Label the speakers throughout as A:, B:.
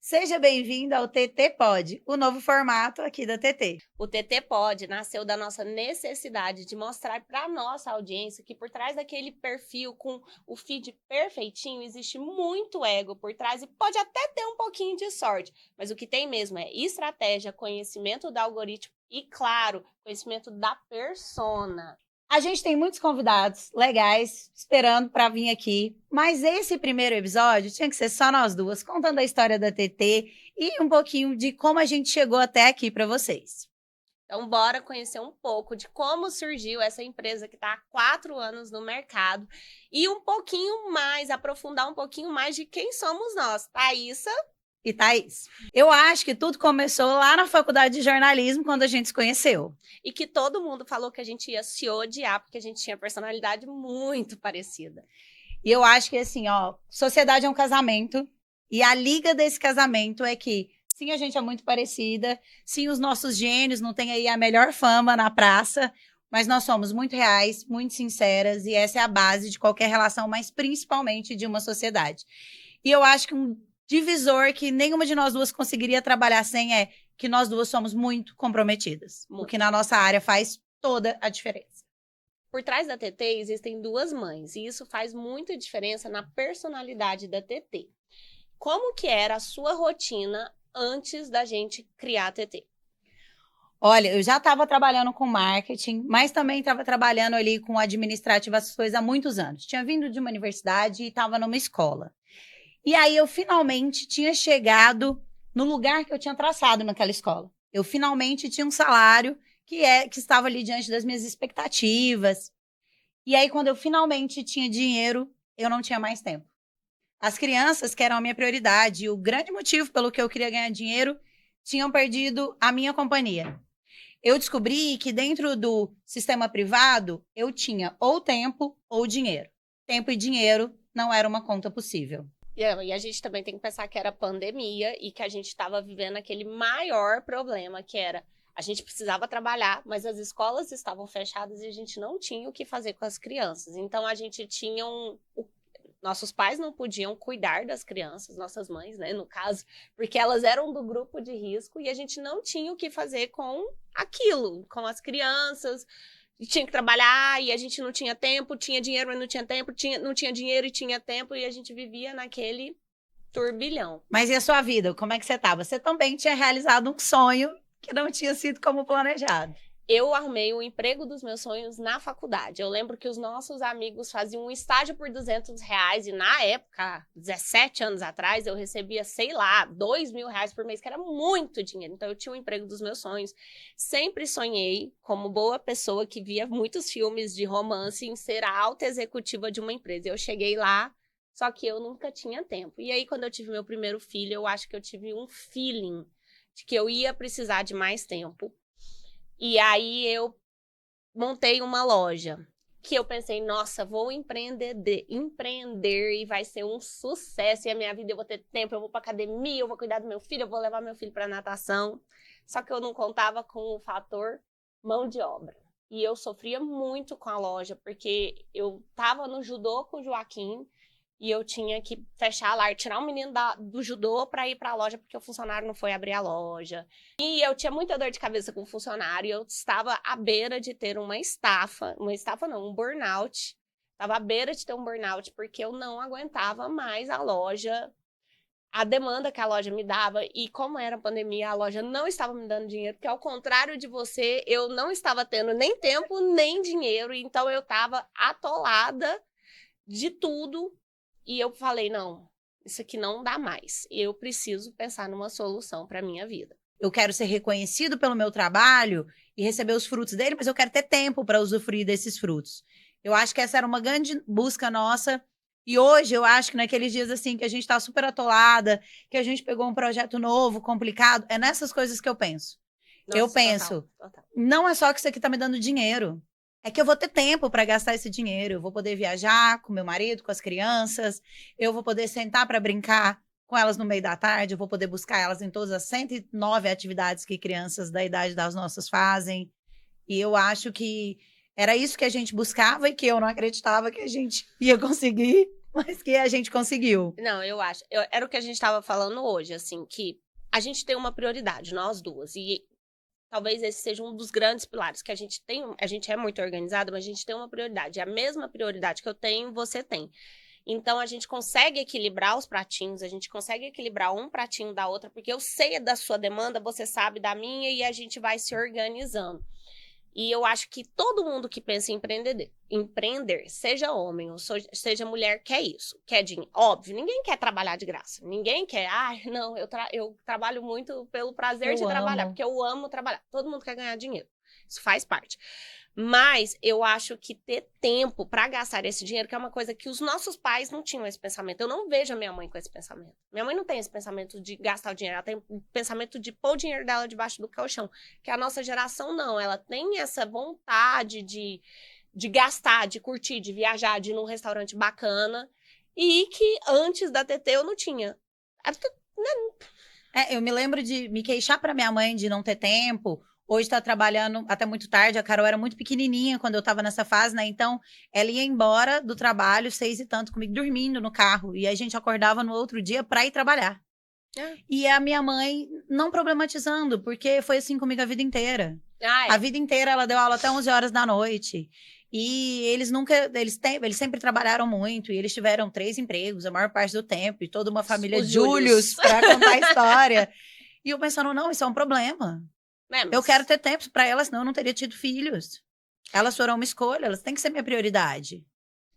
A: Seja bem-vindo ao TT Pod, o novo formato aqui da TT.
B: O TT Pod nasceu da nossa necessidade de mostrar para a nossa audiência que por trás daquele perfil com o feed perfeitinho existe muito ego por trás e pode até ter um pouquinho de sorte, mas o que tem mesmo é estratégia, conhecimento do algoritmo e, claro, conhecimento da persona.
A: A gente tem muitos convidados legais esperando para vir aqui, mas esse primeiro episódio tinha que ser só nós duas, contando a história da TT e um pouquinho de como a gente chegou até aqui para vocês.
B: Então, bora conhecer um pouco de como surgiu essa empresa que está há 4 anos no mercado e um pouquinho mais, aprofundar um pouquinho mais de quem somos nós. Thaísa
A: e Thaís. Eu acho que tudo começou lá na faculdade de jornalismo, quando a gente se conheceu.
B: E que todo mundo falou que a gente ia se odiar, porque a gente tinha personalidade muito parecida.
A: E eu acho que, assim, sociedade é um casamento, e a liga desse casamento é que, sim, a gente é muito parecida, sim, os nossos gênios não têm aí a melhor fama na praça, mas nós somos muito reais, muito sinceras, e essa é a base de qualquer relação, mas principalmente de uma sociedade. E eu acho que um divisor que nenhuma de nós duas conseguiria trabalhar sem é que nós duas somos muito comprometidas. Muito. O que na nossa área faz toda a diferença.
B: Por trás da TT existem 2 mães, e isso faz muita diferença na personalidade da TT. Como que era a sua rotina antes da gente criar a TT?
A: Olha, eu já estava trabalhando com marketing, mas também estava trabalhando ali com administrativo, essas coisas há muitos anos. Tinha vindo de uma universidade e estava numa escola. E aí eu finalmente tinha chegado no lugar que eu tinha traçado naquela escola. Eu finalmente tinha um salário que estava ali diante das minhas expectativas. E aí quando eu finalmente tinha dinheiro, eu não tinha mais tempo. As crianças, que eram a minha prioridade, e o grande motivo pelo que eu queria ganhar dinheiro, tinham perdido a minha companhia. Eu descobri que dentro do sistema privado, eu tinha ou tempo ou dinheiro. Tempo e dinheiro não era uma conta possível.
B: E a gente também tem que pensar que era pandemia e que a gente estava vivendo aquele maior problema, que era a gente precisava trabalhar, mas as escolas estavam fechadas e a gente não tinha o que fazer com as crianças. Então, a gente tinha nossos pais não podiam cuidar das crianças, nossas mães, né, no caso, porque elas eram do grupo de risco e a gente não tinha o que fazer com aquilo, com as crianças. Tinha que trabalhar e a gente não tinha tempo, tinha dinheiro, mas não tinha tempo, não tinha dinheiro e tinha tempo, e a gente vivia naquele turbilhão.
A: Mas e a sua vida? Como é que você estava? Você também tinha realizado um sonho que não tinha sido como planejado.
B: Eu arrumei o emprego dos meus sonhos na faculdade. Eu lembro que os nossos amigos faziam um estágio por R$200 e na época, 17 anos atrás, eu recebia, sei lá, R$2.000 por mês, que era muito dinheiro. Então eu tinha o emprego dos meus sonhos. Sempre sonhei, como boa pessoa que via muitos filmes de romance, em ser a alta executiva de uma empresa. Eu cheguei lá, só que eu nunca tinha tempo. E aí, quando eu tive meu primeiro filho, eu acho que eu tive um feeling de que eu ia precisar de mais tempo. E aí eu montei uma loja que eu pensei, nossa, vou empreender e vai ser um sucesso. E a minha vida, eu vou ter tempo, eu vou pra academia, eu vou cuidar do meu filho, eu vou levar meu filho pra natação. Só que eu não contava com o fator mão de obra. E eu sofria muito com a loja, porque eu tava no judô com o Joaquim, e eu tinha que fechar lá, tirar o menino do judô para ir para a loja, porque o funcionário não foi abrir a loja. E eu tinha muita dor de cabeça com o funcionário, e eu estava à beira de ter um burnout. Estava à beira de ter um burnout, porque eu não aguentava mais a loja, a demanda que a loja me dava. E como era pandemia, a loja não estava me dando dinheiro, porque ao contrário de você, eu não estava tendo nem tempo, nem dinheiro. Então eu estava atolada de tudo. E eu falei, não, isso aqui não dá mais. Eu preciso pensar numa solução para a minha vida.
A: Eu quero ser reconhecido pelo meu trabalho e receber os frutos dele, mas eu quero ter tempo para usufruir desses frutos. Eu acho que essa era uma grande busca nossa. E hoje eu acho que naqueles dias assim que a gente está super atolada, que a gente pegou um projeto novo, complicado, é nessas coisas que eu penso.
B: Nossa,
A: eu penso, total. Não é só que isso aqui está me dando dinheiro. É que eu vou ter tempo para gastar esse dinheiro. Eu vou poder viajar com meu marido, com as crianças. Eu vou poder sentar para brincar com elas no meio da tarde. Eu vou poder buscar elas em todas as 109 atividades que crianças da idade das nossas fazem. E eu acho que era isso que a gente buscava e que eu não acreditava que a gente ia conseguir. mas que a gente conseguiu.
B: Não, eu acho. Era o que a gente estava falando hoje, assim, que a gente tem uma prioridade, nós duas. E talvez esse seja um dos grandes pilares, que a gente tem. A gente é muito organizada, mas a gente tem uma prioridade. A mesma prioridade que eu tenho, você tem. Então, a gente consegue equilibrar os pratinhos, a gente consegue equilibrar um pratinho da outra, porque eu sei da sua demanda, você sabe da minha, e a gente vai se organizando. E eu acho que todo mundo que pensa em empreender, seja homem ou seja mulher, quer isso, quer dinheiro. Óbvio, ninguém quer trabalhar de graça. Ninguém quer, não, eu trabalho muito pelo prazer de trabalhar, porque eu amo trabalhar. Todo mundo quer ganhar dinheiro. Isso faz parte. Mas eu acho que ter tempo para gastar esse dinheiro, que é uma coisa que os nossos pais não tinham esse pensamento. Eu não vejo a minha mãe com esse pensamento. Minha mãe não tem esse pensamento de gastar o dinheiro, ela tem o pensamento de pôr o dinheiro dela debaixo do colchão. Que a nossa geração não, ela tem essa vontade de gastar, de curtir, de viajar, de ir num restaurante bacana. E que antes da TT eu não tinha.
A: Eu me lembro de me queixar para minha mãe de não ter tempo. Hoje tá trabalhando até muito tarde. A Carol era muito pequenininha quando eu tava nessa fase, né? Então, ela ia embora do trabalho 6 e tanto comigo, dormindo no carro. E a gente acordava no outro dia pra ir trabalhar. E a minha mãe não problematizando, porque foi assim comigo a vida inteira. A vida inteira ela deu aula até 11 horas da noite. E eles sempre trabalharam muito. E eles tiveram 3 empregos a maior parte do tempo. E toda uma família de Július pra contar a história. E eu pensando, não, isso é um problema. Eu quero ter tempo para elas, senão eu não teria tido filhos. Elas foram uma escolha, elas têm que ser minha prioridade.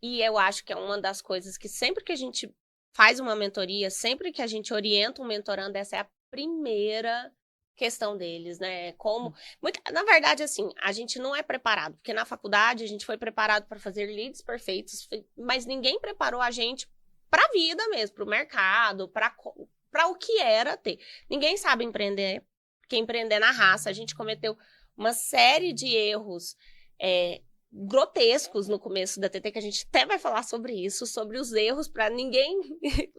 B: E eu acho que é uma das coisas que sempre que a gente faz uma mentoria, sempre que a gente orienta um mentorando, essa é a primeira questão deles, né? Na verdade, assim, a gente não é preparado, porque na faculdade a gente foi preparado para fazer leads perfeitos, mas ninguém preparou a gente para a vida mesmo, para o mercado, para o que era ter. Ninguém sabe empreender. Que empreender na raça, a gente cometeu uma série de erros grotescos no começo da TT, que a gente até vai falar sobre isso, sobre os erros, para ninguém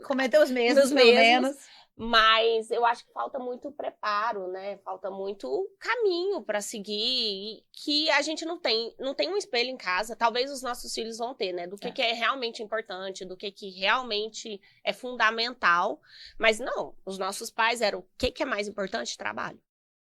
A: cometer os mesmos, pelo menos.
B: Mas eu acho que falta muito preparo, né? Falta muito caminho para seguir, que a gente não tem um espelho em casa. Talvez os nossos filhos vão ter, né? Do que é realmente importante, do que realmente é fundamental. Mas não, os nossos pais eram o que é mais importante? Trabalho.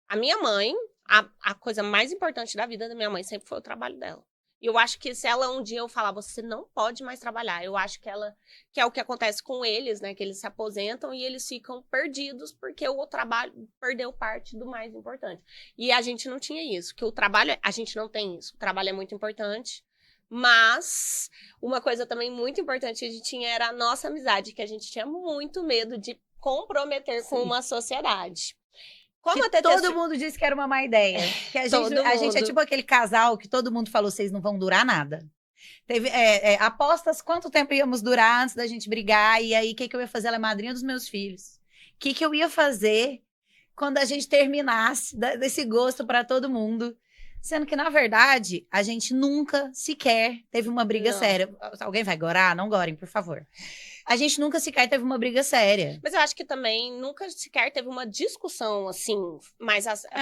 B: A minha mãe, a coisa mais importante da vida da minha mãe sempre foi o trabalho dela. E eu acho que se ela um dia eu falar, você não pode mais trabalhar, eu acho que é o que acontece com eles, né? Que eles se aposentam e eles ficam perdidos porque o trabalho perdeu parte do mais importante. E a gente não tinha isso, que o trabalho, a gente não tem isso. O trabalho é muito importante, mas uma coisa também muito importante que a gente tinha era a nossa amizade, que a gente tinha muito medo de comprometer com uma sociedade.
A: Todo mundo disse que era uma má ideia. Que a gente é tipo aquele casal que todo mundo falou, vocês não vão durar nada. Teve apostas, quanto tempo íamos durar antes da gente brigar, e aí o que eu ia fazer? Ela é madrinha dos meus filhos. O que eu ia fazer quando a gente terminasse desse gosto para todo mundo? Sendo que, na verdade, a gente nunca sequer teve uma briga séria. Alguém vai gorar? Não gorem, por favor. A gente nunca sequer teve uma briga séria.
B: Mas eu acho que também nunca sequer teve uma discussão, assim, mais... Porque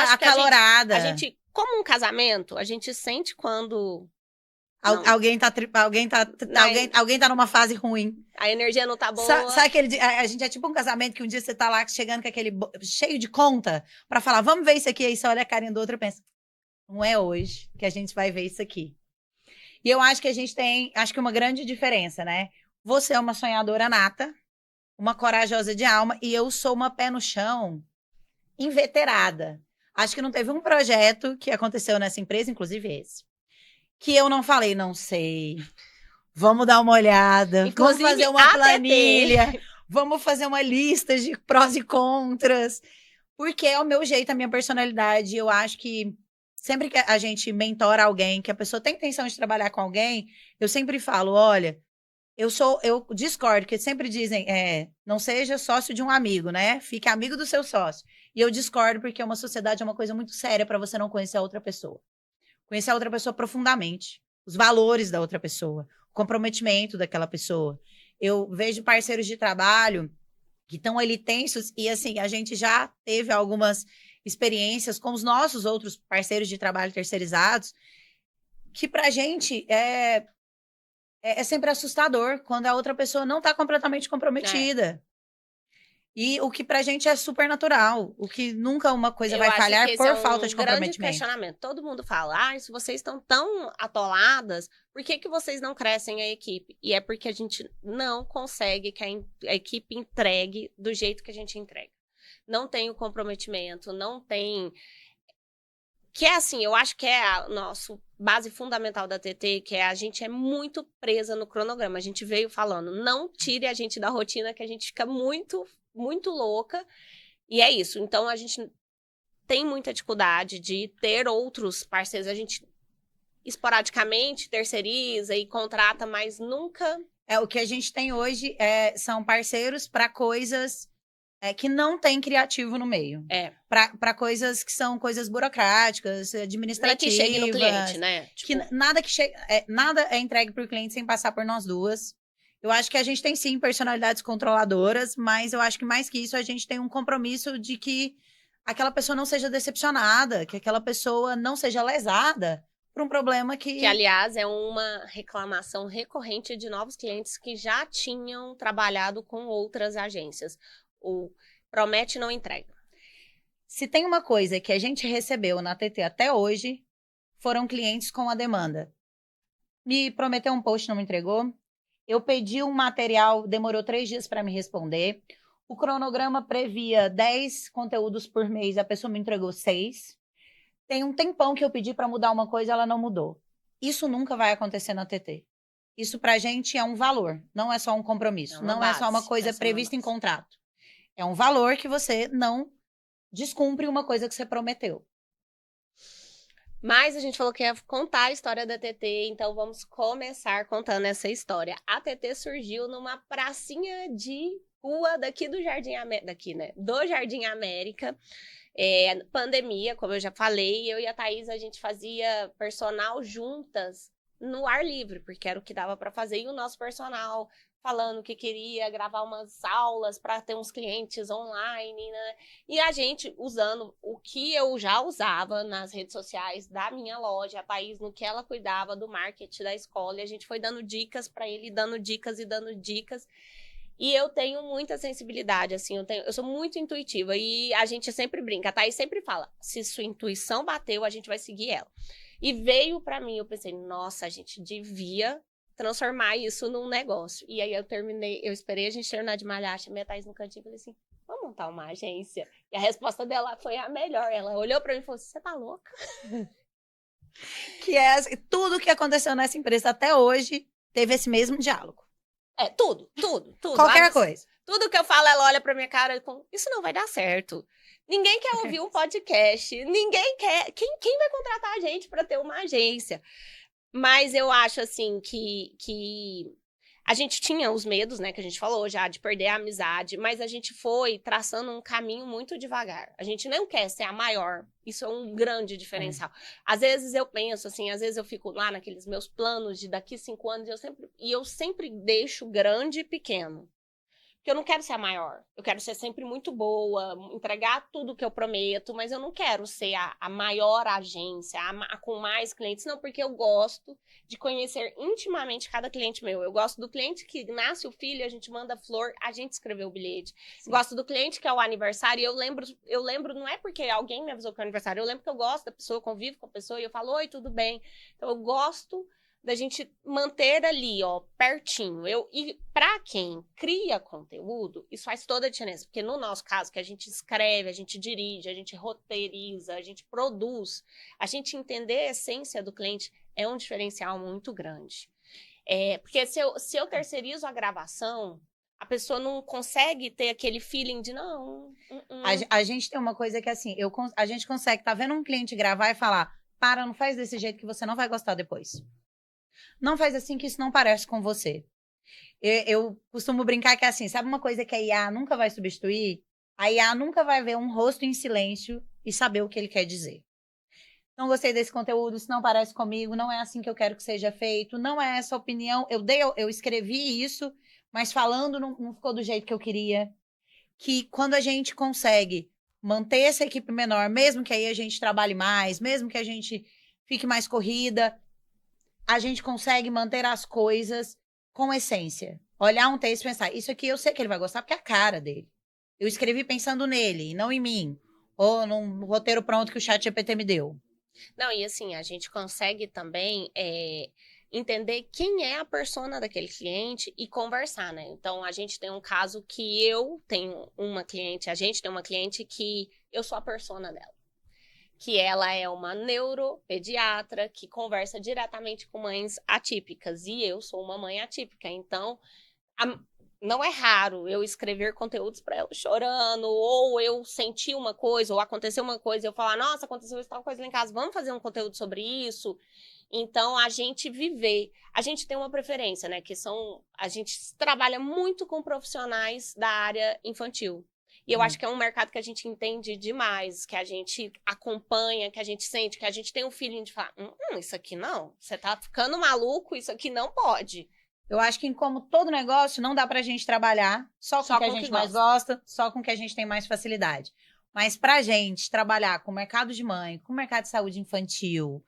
A: acalorada.
B: A gente, como um casamento, a gente sente quando...
A: Alguém tá numa fase ruim.
B: A energia não tá boa.
A: Sabe aquele dia, a gente é tipo um casamento que um dia você tá lá chegando com aquele cheio de conta pra falar, vamos ver isso aqui. Aí você olha a carinha do outro e pensa, não é hoje que a gente vai ver isso aqui. E eu acho que a gente tem, uma grande diferença, né? Você é uma sonhadora nata, uma corajosa de alma, e eu sou uma pé no chão, inveterada. Acho que não teve um projeto que aconteceu nessa empresa, inclusive esse, que eu não falei, não sei, vamos dar uma olhada, inclusive, vamos fazer uma planilha, vamos fazer uma lista de prós e contras, porque é o meu jeito, a minha personalidade. Eu acho que sempre que a gente mentora alguém, que a pessoa tem intenção de trabalhar com alguém, eu sempre falo, olha, eu discordo, porque sempre dizem, não seja sócio de um amigo, né? Fique amigo do seu sócio. E eu discordo porque uma sociedade é uma coisa muito séria para você não conhecer a outra pessoa. Conhecer a outra pessoa profundamente. Os valores da outra pessoa. O comprometimento daquela pessoa. Eu vejo parceiros de trabalho que estão ali tensos e, assim, a gente já teve algumas experiências com os nossos outros parceiros de trabalho terceirizados que pra gente É sempre assustador quando a outra pessoa não tá completamente comprometida. E o que pra gente é super natural. O que nunca uma coisa
B: Eu
A: vai
B: acho que
A: falhar
B: esse
A: por
B: é
A: falta
B: um
A: de
B: grande
A: comprometimento.
B: questionamento. Todo mundo fala, se vocês estão tão atoladas, por que vocês não crescem a equipe? E é porque a gente não consegue que a equipe entregue do jeito que a gente entrega. Não tem o comprometimento, não tem... Que é assim, eu acho que é a nossa base fundamental da TT, que é a gente é muito presa no cronograma. A gente veio falando, não tire a gente da rotina, que a gente fica muito, muito louca. E é isso. Então, a gente tem muita dificuldade de ter outros parceiros. A gente esporadicamente terceiriza e contrata, mas nunca...
A: O que a gente tem hoje são parceiros para coisas que não tem criativo no meio. Para coisas que são coisas burocráticas, administrativas.
B: Nem que chegue no cliente, né?
A: Tipo... nada é entregue para o cliente sem passar por nós duas. Eu acho que a gente tem, sim, personalidades controladoras, mas eu acho que mais que isso, a gente tem um compromisso de que aquela pessoa não seja decepcionada, que aquela pessoa não seja lesada por um problema que...
B: Que, aliás, é uma reclamação recorrente de novos clientes que já tinham trabalhado com outras agências. O promete e não entrega.
A: Se tem uma coisa que a gente recebeu na TT até hoje, foram clientes com a demanda. Me prometeu um post, não me entregou. Eu pedi um material, demorou 3 dias para me responder. O cronograma previa 10 conteúdos por mês, a pessoa me entregou 6. Tem um tempão que eu pedi para mudar uma coisa, ela não mudou. Isso nunca vai acontecer na TT. Isso pra gente é um valor, não é só um compromisso. Não é só uma coisa prevista em contrato. É um valor que você não descumpre uma coisa que você prometeu.
B: Mas a gente falou que ia contar a história da TT, então vamos começar contando essa história. A TT surgiu numa pracinha de rua daqui do Jardim América, do Jardim América. Pandemia, como eu já falei, eu e a Thaís, a gente fazia personal juntas no ar livre, porque era o que dava para fazer, e o nosso personal falando que queria gravar umas aulas para ter uns clientes online, né? E a gente usando o que eu já usava nas redes sociais da minha loja, a Thaís no que ela cuidava do marketing da escola, e a gente foi dando dicas para ele, dando dicas e dando dicas. E eu tenho muita sensibilidade, assim, eu sou muito intuitiva e a gente sempre brinca, a Thaís sempre fala, se sua intuição bateu, a gente vai seguir ela. E veio pra mim, eu pensei, nossa, a gente devia transformar isso num negócio. E aí eu esperei a gente terminar de malhar, chamei a Thaís no cantinho e falei assim, vamos montar uma agência? E a resposta dela foi a melhor, ela olhou pra mim e falou, você tá louca?
A: Que tudo que aconteceu nessa empresa até hoje teve esse mesmo diálogo.
B: Tudo.
A: Qualquer coisa.
B: Tudo que eu falo, ela olha pra minha cara com, isso não vai dar certo. Ninguém quer ouvir um podcast, ninguém quer... Quem vai contratar a gente pra ter uma agência? Mas eu acho, assim, que a gente tinha os medos, né, que a gente falou já, de perder a amizade, mas a gente foi traçando um caminho muito devagar. A gente não quer ser a maior. Isso é um grande diferencial. Às vezes eu penso, assim, às vezes eu fico lá naqueles meus planos de daqui 5 anos eu sempre deixo grande e pequeno. Porque eu não quero ser a maior. Eu quero ser sempre muito boa, entregar tudo que eu prometo, mas eu não quero ser a maior agência, com mais clientes, não, porque eu gosto de conhecer intimamente cada cliente meu. Eu gosto do cliente que nasce o filho, a gente manda flor, a gente escreveu o bilhete. Sim. Gosto do cliente que é o aniversário, e eu lembro, não é porque alguém me avisou que é o aniversário, eu lembro que eu gosto da pessoa, eu convivo com a pessoa, e eu falo, oi, tudo bem? Então eu gosto da gente manter ali, ó, pertinho. E para quem cria conteúdo, isso faz toda a diferença. Porque no nosso caso, que a gente escreve, a gente dirige, a gente roteiriza, a gente produz, a gente entender a essência do cliente é um diferencial muito grande. Porque se eu terceirizo a gravação, a pessoa não consegue ter aquele feeling de não.
A: A gente tem uma coisa que assim, a gente consegue, tá vendo um cliente gravar e falar, para, não faz desse jeito que você não vai gostar depois. Não faz assim que isso não parece com você. Eu costumo brincar que é assim, sabe uma coisa que a IA nunca vai substituir? A IA nunca vai ver um rosto em silêncio e saber o que ele quer dizer. Não gostei desse conteúdo, isso não parece comigo, não é assim que eu quero que seja feito, não é essa opinião. Eu escrevi isso, mas falando não ficou do jeito que eu queria. Que quando a gente consegue manter essa equipe menor, mesmo que aí a gente trabalhe mais, mesmo que a gente fique mais corrida, a gente consegue manter as coisas com essência. Olhar um texto e pensar, isso aqui eu sei que ele vai gostar porque é a cara dele. Eu escrevi pensando nele, não em mim. Ou num roteiro pronto que o ChatGPT me deu.
B: Não, e assim, a gente consegue também entender quem é a persona daquele cliente e conversar, né? Então, a gente tem um caso que eu tenho uma cliente, a gente tem uma cliente que eu sou a persona dela. Que ela é uma neuropediatra que conversa diretamente com mães atípicas. E eu sou uma mãe atípica. Então, não é raro eu escrever conteúdos para ela chorando, ou eu sentir uma coisa, ou aconteceu uma coisa, eu falar, nossa, aconteceu tal coisa lá em casa, vamos fazer um conteúdo sobre isso? Então, a gente a gente tem uma preferência, né, a gente trabalha muito com profissionais da área infantil. E eu acho que é um mercado que a gente entende demais, que a gente acompanha, que a gente sente, que a gente tem um feeling de falar, isso aqui não, você tá ficando maluco, isso aqui não pode.
A: Eu acho que, como todo negócio, não dá pra gente trabalhar só com o que a gente mais gosta, só com o que a gente tem mais facilidade. Mas pra gente trabalhar com o mercado de mãe, com o mercado de saúde infantil,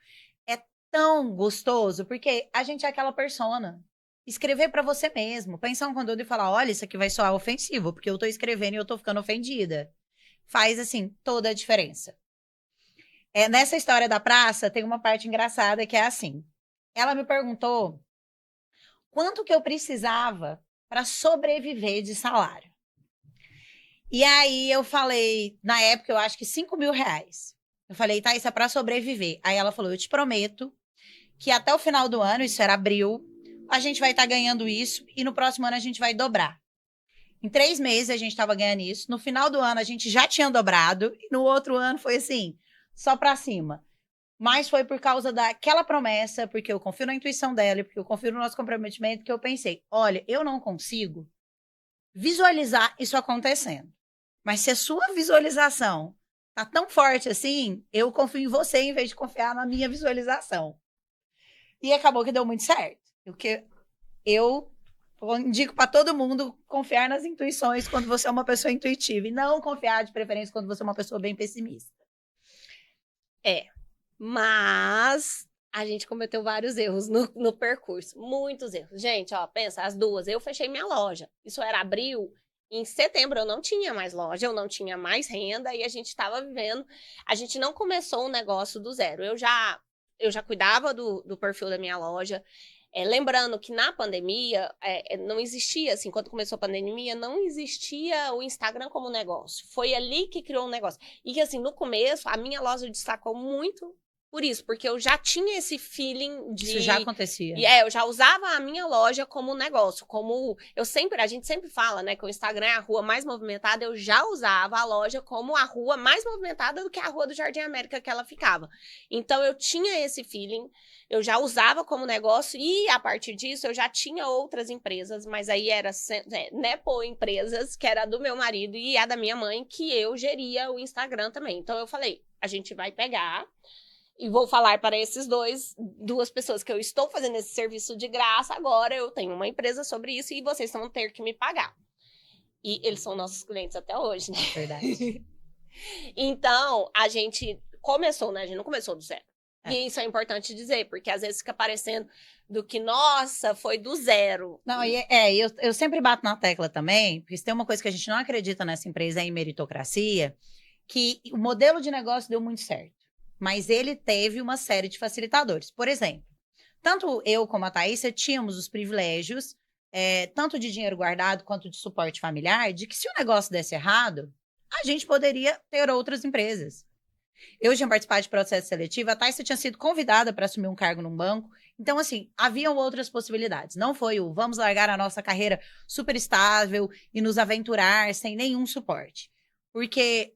A: é tão gostoso, porque a gente é aquela persona. Escrever pra você mesmo, pensar um conteúdo e falar, olha, isso aqui vai soar ofensivo, porque eu tô escrevendo e eu tô ficando ofendida. Faz, assim, toda a diferença. Nessa história da praça, tem uma parte engraçada que é assim. Ela me perguntou quanto que eu precisava para sobreviver de salário. E aí eu falei, na época, eu acho que R$ 5.000. Eu falei, tá, isso é para sobreviver. Aí ela falou, eu te prometo que até o final do ano, isso era abril, a gente vai estar ganhando isso e no próximo ano a gente vai dobrar. Em 3 meses a gente estava ganhando isso. No final do ano a gente já tinha dobrado e no outro ano foi assim, só para cima. Mas foi por causa daquela promessa, porque eu confio na intuição dela e porque eu confio no nosso comprometimento, que eu pensei, olha, eu não consigo visualizar isso acontecendo. Mas se a sua visualização tá tão forte assim, eu confio em você em vez de confiar na minha visualização. E acabou que deu muito certo. Porque eu indico para todo mundo confiar nas intuições quando você é uma pessoa intuitiva e não confiar de preferência quando você é uma pessoa bem pessimista.
B: Mas a gente cometeu vários erros no percurso. Muitos erros. Gente, ó, pensa, as duas. Eu fechei minha loja. Isso era abril. Em setembro eu não tinha mais loja, eu não tinha mais renda e a gente estava vivendo. A gente não começou o negócio do zero. Eu já cuidava do perfil da minha loja. Lembrando que na pandemia, não existia, assim, quando começou a pandemia, não existia o Instagram como negócio. Foi ali que criou um negócio. E que, assim, no começo, a minha loja destacou muito por isso, porque eu já tinha esse feeling de...
A: Isso já acontecia.
B: Eu já usava a minha loja como negócio, a gente sempre fala, né, que o Instagram é a rua mais movimentada, eu já usava a loja como a rua mais movimentada do que a rua do Jardim América que ela ficava. Então, eu tinha esse feeling, eu já usava como negócio e, a partir disso, eu já tinha outras empresas, mas aí era Nepo Empresas, que era do meu marido e a da minha mãe, que eu geria o Instagram também. Então, eu falei, a gente vai pegar... E vou falar para duas pessoas que eu estou fazendo esse serviço de graça, agora eu tenho uma empresa sobre isso e vocês vão ter que me pagar. E eles são nossos clientes até hoje, né?
A: Verdade.
B: Então, a gente começou, né? A gente não começou do zero. E isso é importante dizer, porque às vezes fica parecendo do que, nossa, foi do zero.
A: Não, eu sempre bato na tecla também, porque se tem uma coisa que a gente não acredita nessa empresa é em meritocracia, que o modelo de negócio deu muito certo. Mas ele teve uma série de facilitadores. Por exemplo, tanto eu como a Thaísa tínhamos os privilégios, tanto de dinheiro guardado quanto de suporte familiar, de que se o negócio desse errado, a gente poderia ter outras empresas. Eu tinha participado de processo seletivo, a Thaísa tinha sido convidada para assumir um cargo num banco. Então, assim, haviam outras possibilidades. Não foi o vamos largar a nossa carreira super estável e nos aventurar sem nenhum suporte. Porque,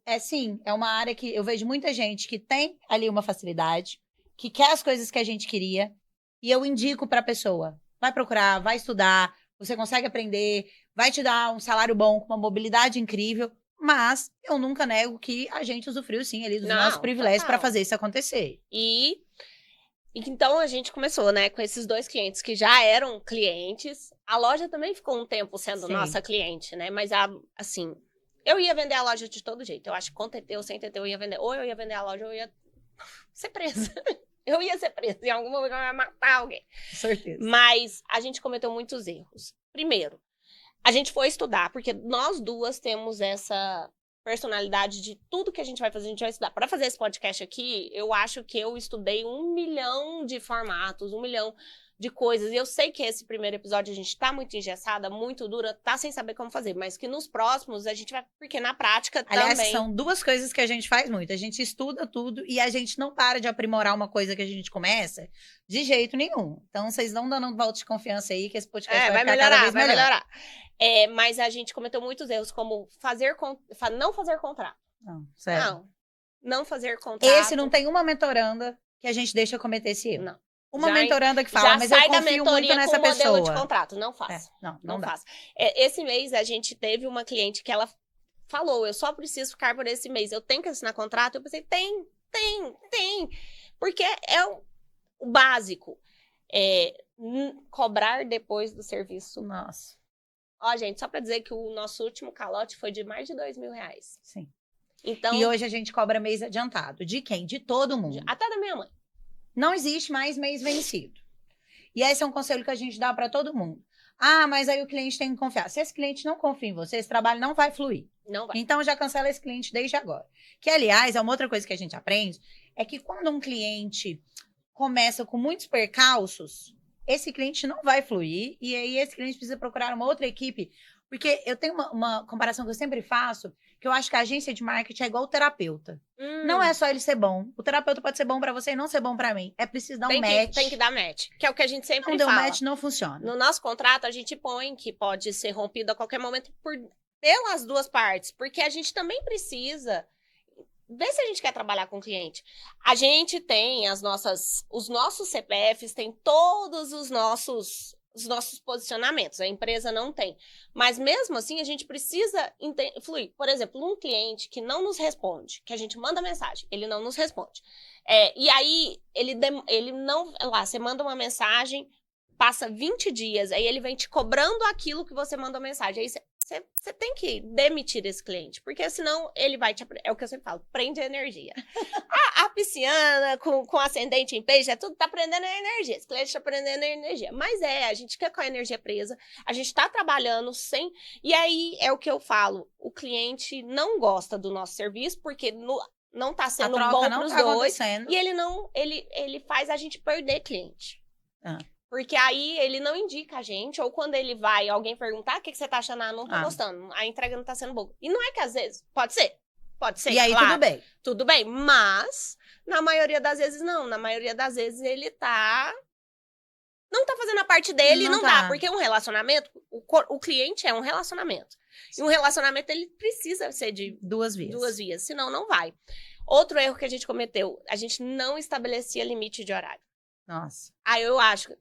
A: é uma área que eu vejo muita gente que tem ali uma facilidade, que quer as coisas que a gente queria, e eu indico para a pessoa, vai procurar, vai estudar, você consegue aprender, vai te dar um salário bom, com uma mobilidade incrível, mas eu nunca nego que a gente usufruiu, sim, ali dos nossos privilégios para fazer isso acontecer.
B: E então a gente começou, né, com esses 2 clientes que já eram clientes. A loja também ficou um tempo sendo nossa cliente, né, mas assim... Eu ia vender a loja de todo jeito. Eu acho que com TT ou sem TT eu ia vender. Ou eu ia vender a loja ou eu ia ser presa. Eu ia ser presa, em algum momento eu ia matar alguém.
A: Com certeza.
B: Mas a gente cometeu muitos erros. Primeiro, a gente foi estudar, porque nós duas temos essa personalidade de tudo que a gente vai fazer, a gente vai estudar. Para fazer esse podcast aqui, eu acho que eu estudei 1 milhão de formatos, 1 milhão de coisas. E eu sei que esse primeiro episódio a gente tá muito engessada, muito dura, tá sem saber como fazer. Mas que nos próximos a gente vai... Porque na prática
A: Aliás,
B: também...
A: são duas coisas que a gente faz muito. A gente estuda tudo e a gente não para de aprimorar uma coisa que a gente começa de jeito nenhum. Então, vocês não dando volta de confiança aí, que esse podcast vai ficar
B: melhorar,
A: cada vez
B: vai
A: melhor.
B: melhorar. Mas a gente cometeu muitos erros, como não fazer contrato.
A: Não, sério.
B: Não fazer contrato.
A: Esse não tem uma mentoranda que a gente deixa cometer esse erro.
B: Não.
A: Uma mentoranda que fala, mas eu confio muito nessa pessoa.
B: Modelo de contrato, não faça.
A: Não dá.
B: Faça. Esse mês a gente teve uma cliente que ela falou, eu só preciso ficar por esse mês, eu tenho que assinar contrato? Eu pensei, tem. Porque é o básico. Cobrar depois do serviço.
A: Nossa.
B: Ó, gente, só pra dizer que o nosso último calote foi de mais de R$2.000.
A: Sim.
B: Então,
A: e hoje a gente cobra mês adiantado. De quem? De todo mundo.
B: Até da minha mãe.
A: Não existe mais mês vencido. E esse é um conselho que a gente dá para todo mundo. Ah, mas aí o cliente tem que confiar. Se esse cliente não confia em você, esse trabalho não vai fluir.
B: Não vai.
A: Então já cancela esse cliente desde agora. Que, aliás, é uma outra coisa que a gente aprende, é que quando um cliente começa com muitos percalços, esse cliente não vai fluir, e aí esse cliente precisa procurar uma outra equipe. Porque eu tenho uma comparação que eu sempre faço, que eu acho que a agência de marketing é igual o terapeuta. Não é só ele ser bom. O terapeuta pode ser bom pra você e não ser bom pra mim. É preciso dar um match.
B: Tem que dar match, que é o que a gente sempre
A: não
B: fala.
A: Não deu match, não funciona.
B: No nosso contrato, a gente põe que pode ser rompido a qualquer momento pelas duas partes, porque a gente também precisa ver se a gente quer trabalhar com o cliente. A gente tem os nossos CPFs, tem todos os nossos posicionamentos. A empresa não tem. Mas mesmo assim, a gente precisa fluir. Por exemplo, um cliente que não nos responde, que a gente manda mensagem, ele não nos responde. E aí, ele não... Lá, você manda uma mensagem, passa 20 dias, aí ele vem te cobrando aquilo que você mandou mensagem. Aí você tem que demitir esse cliente, porque senão ele vai é o que eu sempre falo, prende energia. A pisciana com ascendente em peixe, tudo tá prendendo energia. Esse cliente tá prendendo energia. Mas a gente fica com a energia presa, a gente tá trabalhando sem... E aí é o que eu falo, o cliente não gosta do nosso serviço, porque não tá sendo bom pros dois. E ele faz a gente perder cliente. Porque aí ele não indica a gente, ou quando ele vai, alguém perguntar, o que você tá achando? Não tô gostando, a entrega não tá sendo boa. E não é que às vezes, pode ser.
A: E aí
B: claro, tudo bem, mas na maioria das vezes não. Na maioria das vezes ele não tá fazendo a parte dele e não dá. Porque um relacionamento, o cliente é um relacionamento. E um relacionamento, ele precisa ser de duas vias, senão não vai. Outro erro que a gente cometeu, a gente não estabelecia limite de horário.
A: Nossa.
B: Eu acho,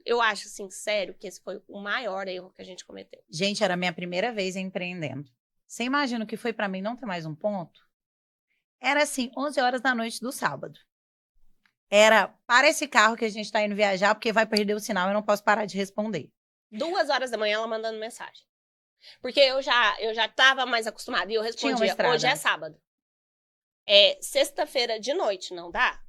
B: assim, sério, que esse foi o maior erro que a gente cometeu.
A: Gente, era a minha primeira vez empreendendo. Você imagina o que foi pra mim não ter mais um ponto? Era assim, 11 horas da noite do sábado. Era, para esse carro que a gente tá indo viajar, porque vai perder o sinal, eu não posso parar de responder.
B: 2 horas da manhã ela mandando mensagem. Porque eu já tava mais acostumada e eu respondia, hoje é sábado. Sexta-feira de noite, não dá?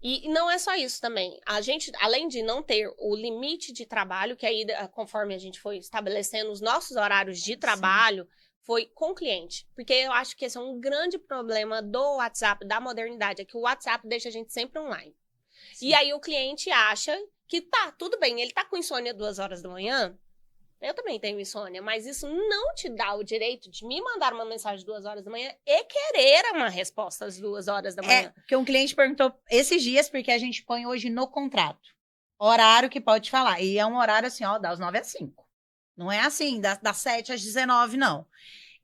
B: E não é só isso também. A gente, além de não ter o limite de trabalho, que aí, conforme a gente foi estabelecendo os nossos horários de trabalho, foi com o cliente. Porque eu acho que esse é um grande problema do WhatsApp, da modernidade, é que o WhatsApp deixa a gente sempre online. Sim. E aí o cliente acha que tudo bem, ele tá com insônia 2 horas da manhã, eu também tenho insônia, mas isso não te dá o direito de me mandar uma mensagem 2 horas da manhã e querer uma resposta às 2 horas da manhã.
A: Porque um cliente perguntou esses dias, porque a gente põe hoje no contrato, horário que pode falar. E é um horário assim, das 9 às 5. Não é assim, das 7 às 19, não.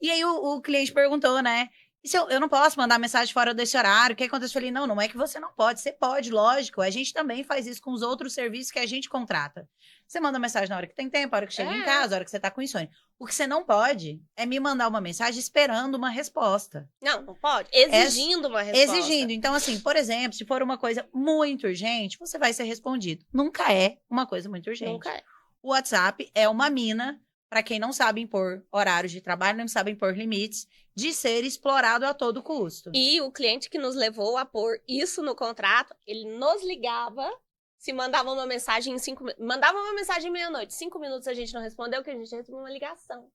A: E aí o cliente perguntou, né? E se eu não posso mandar mensagem fora desse horário? O que acontece? Eu falei, não é que você não pode. Você pode, lógico. A gente também faz isso com os outros serviços que a gente contrata. Você manda mensagem na hora que tem tempo, na hora que chega em casa, na hora que você tá com insônia. O que você não pode é me mandar uma mensagem esperando uma resposta.
B: Não pode. Exigindo uma resposta.
A: Exigindo. Então, assim, por exemplo, se for uma coisa muito urgente, você vai ser respondido. Nunca é uma coisa muito urgente.
B: Nunca é.
A: O WhatsApp é uma mina para quem não sabe impor horários de trabalho, não sabe impor limites, de ser explorado a todo custo.
B: E o cliente que nos levou a pôr isso no contrato, ele nos ligava, se mandava uma mensagem em 5 minutos, mandava uma mensagem meia-noite, 5 minutos a gente não respondeu, que a gente recebeu uma ligação.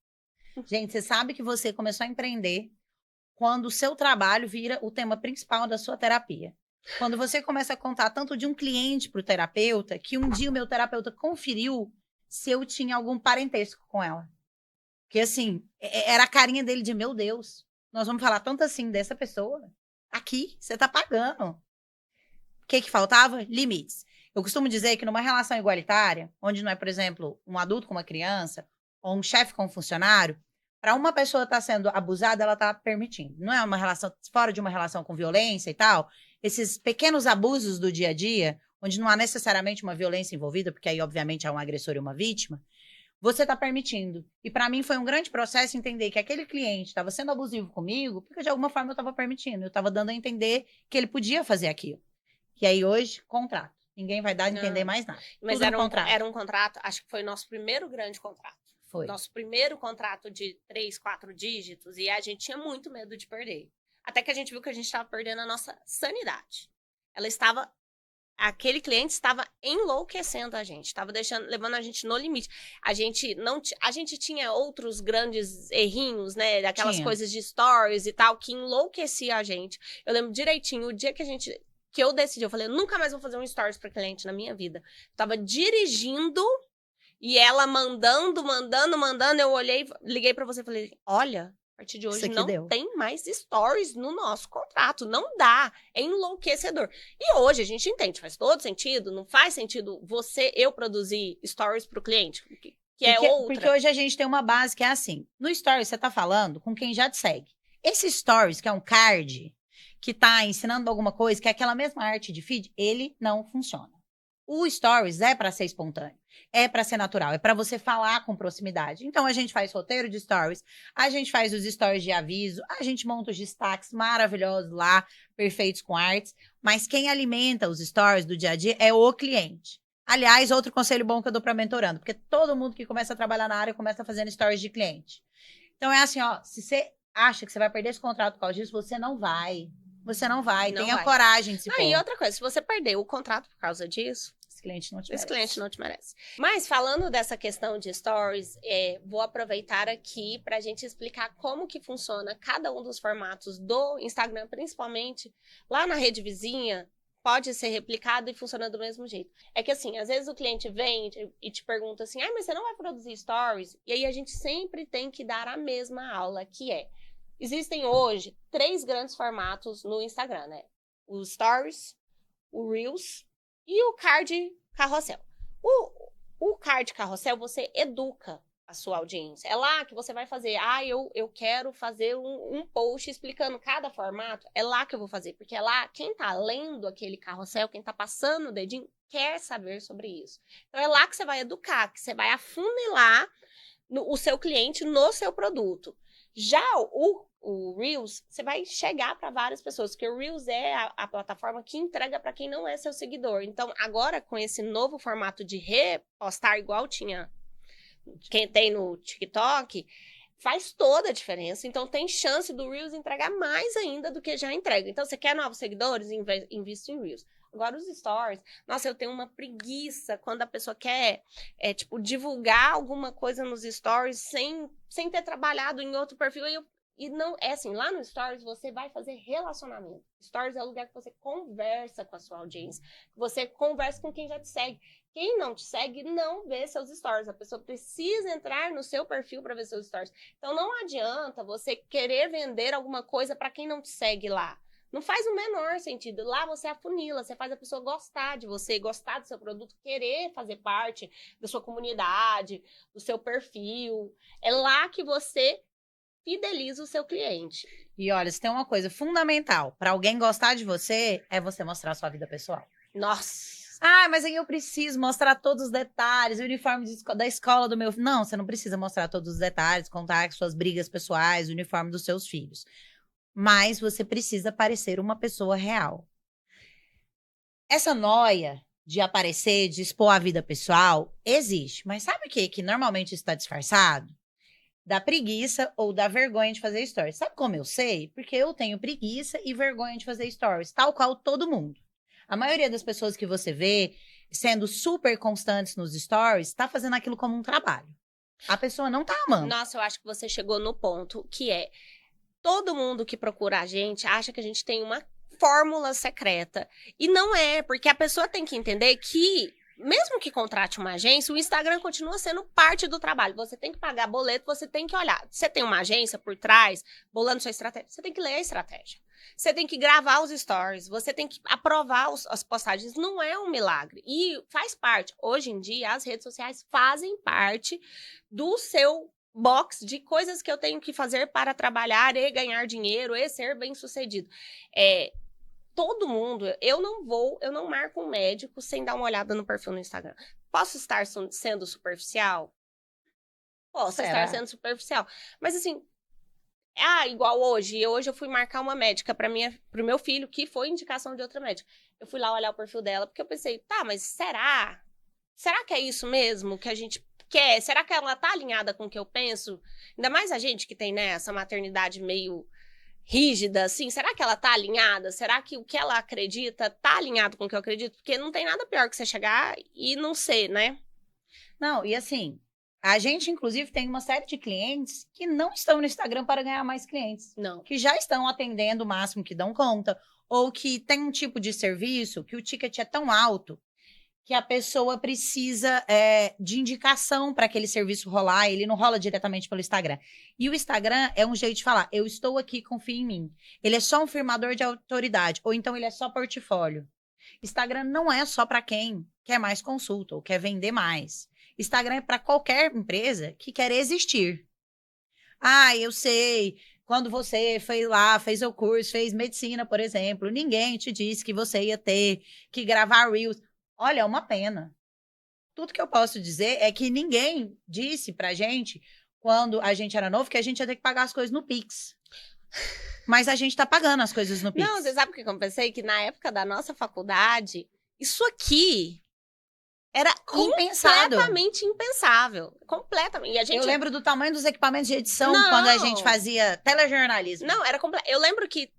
A: Gente, você sabe que você começou a empreender quando o seu trabalho vira o tema principal da sua terapia. Quando você começa a contar tanto de um cliente para o terapeuta, que um dia o meu terapeuta conferiu se eu tinha algum parentesco com ela. Porque, assim, era a carinha dele de, meu Deus, nós vamos falar tanto assim dessa pessoa. Aqui, você tá pagando. O que faltava? Limites. Eu costumo dizer que numa relação igualitária, onde não é, por exemplo, um adulto com uma criança, ou um chefe com um funcionário, para uma pessoa estar sendo abusada, ela está permitindo. Não é uma relação, fora de uma relação com violência e tal, esses pequenos abusos do dia a dia, onde não há necessariamente uma violência envolvida, porque aí, obviamente, há um agressor e uma vítima, você está permitindo. E para mim foi um grande processo entender que aquele cliente estava sendo abusivo comigo, porque de alguma forma eu estava permitindo. Eu estava dando a entender que ele podia fazer aquilo. E aí hoje, contrato. Ninguém vai dar a entender mais nada.
B: Mas
A: Tudo
B: era um contrato, acho que foi nosso primeiro grande contrato.
A: Foi.
B: Nosso primeiro contrato de 3, 4 dígitos, e a gente tinha muito medo de perder. Até que a gente viu que a gente estava perdendo a nossa sanidade. Aquele cliente estava enlouquecendo a gente, estava levando a gente no limite. A gente tinha outros grandes errinhos, né? Daquelas coisas de stories e tal, que enlouquecia a gente. Eu lembro direitinho, o dia que eu decidi, eu falei, eu nunca mais vou fazer um stories para cliente na minha vida. Eu tava dirigindo e ela mandando, eu olhei, liguei para você e falei, olha, a partir de hoje não tem mais stories no nosso contrato, não dá, é enlouquecedor. E hoje a gente entende, faz todo sentido, não faz sentido eu produzir stories pro cliente,
A: Porque hoje a gente tem uma base que é assim, no stories você tá falando com quem já te segue. Esse stories, que é um card, que tá ensinando alguma coisa, que é aquela mesma arte de feed, ele não funciona. O stories é para ser espontâneo, é para ser natural, é para você falar com proximidade. Então a gente faz roteiro de stories, a gente faz os stories de aviso, a gente monta os destaques maravilhosos lá, perfeitos com artes, mas quem alimenta os stories do dia a dia é o cliente. Aliás, outro conselho bom que eu dou para mentorando, porque todo mundo que começa a trabalhar na área começa fazendo stories de cliente. Então é assim, ó, se você acha que você vai perder esse contrato por causa disso, você não vai. Você não vai. Tenha coragem de se pôr.
B: E outra coisa, se você perder o contrato por causa disso,
A: esse cliente não te merece.
B: Mas falando dessa questão de stories, vou aproveitar aqui para a gente explicar como que funciona cada um dos formatos do Instagram, principalmente lá na rede vizinha, pode ser replicado e funciona do mesmo jeito. É que assim, às vezes o cliente vem e te pergunta assim, mas você não vai produzir stories? E aí a gente sempre tem que dar a mesma aula, que é, existem hoje 3 grandes formatos no Instagram, né? O Stories, o Reels e o Card Carrossel. O Card Carrossel, você educa a sua audiência. É lá que você vai fazer. Eu quero fazer um post explicando cada formato. É lá que eu vou fazer. Porque é lá, quem tá lendo aquele carrossel, quem tá passando o dedinho, quer saber sobre isso. Então é lá que você vai educar, que você vai afunilar o seu cliente no seu produto. Já o Reels, você vai chegar para várias pessoas, porque o Reels é a plataforma que entrega para quem não é seu seguidor. Então, agora, com esse novo formato de repostar, igual tinha quem tem no TikTok, faz toda a diferença. Então, tem chance do Reels entregar mais ainda do que já entrega. Então, você quer novos seguidores? Invista em Reels. Agora, os stories, nossa, eu tenho uma preguiça quando a pessoa quer, divulgar alguma coisa nos stories sem ter trabalhado em outro perfil. E não, é assim, lá no Stories você vai fazer relacionamento. Stories é o lugar que você conversa com a sua audiência. Você conversa com quem já te segue. Quem não te segue não vê seus stories. A pessoa precisa entrar no seu perfil para ver seus stories. Então não adianta você querer vender alguma coisa para quem não te segue lá. Não faz o menor sentido. Lá você afunila, você faz a pessoa gostar de você, gostar do seu produto, querer fazer parte da sua comunidade, do seu perfil. É lá que você fideliza o seu cliente.
A: E olha, se tem uma coisa fundamental para alguém gostar de você, é você mostrar a sua vida pessoal.
B: Nossa!
A: Mas aí eu preciso mostrar todos os detalhes, o uniforme da escola do meu filho. Não, você não precisa mostrar todos os detalhes, contar suas brigas pessoais, o uniforme dos seus filhos. Mas você precisa parecer uma pessoa real. Essa noia de aparecer, de expor a vida pessoal, existe. Mas sabe o que? Que normalmente está disfarçado? Da preguiça ou da vergonha de fazer stories. Sabe como eu sei? Porque eu tenho preguiça e vergonha de fazer stories, tal qual todo mundo. A maioria das pessoas que você vê sendo super constantes nos stories está fazendo aquilo como um trabalho. A pessoa não tá amando.
B: Nossa, eu acho que você chegou no ponto que é todo mundo que procura a gente acha que a gente tem uma fórmula secreta. E não é, porque a pessoa tem que entender que, mesmo que contrate uma agência, o Instagram continua sendo parte do trabalho. Você tem que pagar boleto, você tem que olhar. Você tem uma agência por trás, bolando sua estratégia, você tem que ler a estratégia. Você tem que gravar os stories, você tem que aprovar as postagens. Não é um milagre. E faz parte. Hoje em dia, as redes sociais fazem parte do seu box de coisas que eu tenho que fazer para trabalhar e ganhar dinheiro e ser bem-sucedido. Todo mundo, eu não marco um médico sem dar uma olhada no perfil no Instagram. Posso estar sendo superficial? Posso estar sendo superficial. Mas assim, igual hoje. Hoje eu fui marcar uma médica para o meu filho, que foi indicação de outra médica. Eu fui lá olhar o perfil dela, porque eu pensei, tá, mas será? Será que é isso mesmo que a gente quer? Será que ela tá alinhada com o que eu penso? Ainda mais a gente que tem, né, essa maternidade meio rígida, assim, será que ela tá alinhada? Será que o que ela acredita tá alinhado com o que eu acredito? Porque não tem nada pior que você chegar e não ser, né?
A: Não, e assim, a gente, inclusive, tem uma série de clientes que não estão no Instagram para ganhar mais clientes.
B: Não.
A: Que já estão atendendo o máximo que dão conta, ou que tem um tipo de serviço que o ticket é tão alto que a pessoa precisa de indicação para aquele serviço rolar, ele não rola diretamente pelo Instagram. E o Instagram é um jeito de falar, eu estou aqui, confia em mim. Ele é só um firmador de autoridade, ou então ele é só portfólio. Instagram não é só para quem quer mais consulta ou quer vender mais. Instagram é para qualquer empresa que quer existir. Eu sei, quando você foi lá, fez o curso, fez medicina, por exemplo, ninguém te disse que você ia ter que gravar Reels. Olha, é uma pena. Tudo que eu posso dizer é que ninguém disse pra gente, quando a gente era novo, que a gente ia ter que pagar as coisas no Pix. Mas a gente tá pagando as coisas no Pix.
B: Não, você sabe o que eu pensei? Que na época da nossa faculdade, isso aqui era completamente impensável. Completamente. E a gente...
A: Eu lembro do tamanho dos equipamentos de edição quando a gente fazia telejornalismo.
B: Não, era completo. Eu lembro que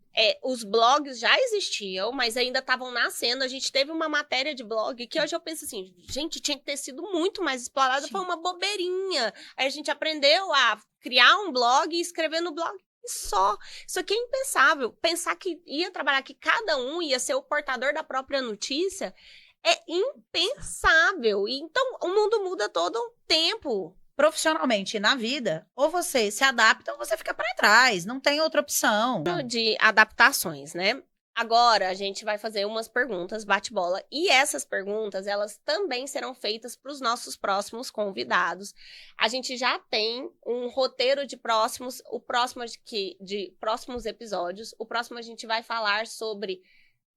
B: os blogs já existiam, mas ainda estavam nascendo. A gente teve uma matéria de blog que hoje eu penso assim, gente, tinha que ter sido muito mais explorada. Foi uma bobeirinha. Aí a gente aprendeu a criar um blog e escrever no blog. E só. Isso aqui é impensável. Pensar que ia trabalhar, que cada um ia ser o portador da própria notícia, é impensável. Então, o mundo muda todo o tempo.
A: Profissionalmente na vida, ou você se adapta ou você fica para trás, não tem outra opção.
B: De adaptações, né? Agora a gente vai fazer umas perguntas bate-bola e essas perguntas, elas também serão feitas para os nossos próximos convidados. A gente já tem um roteiro de próximos episódios. O próximo a gente vai falar sobre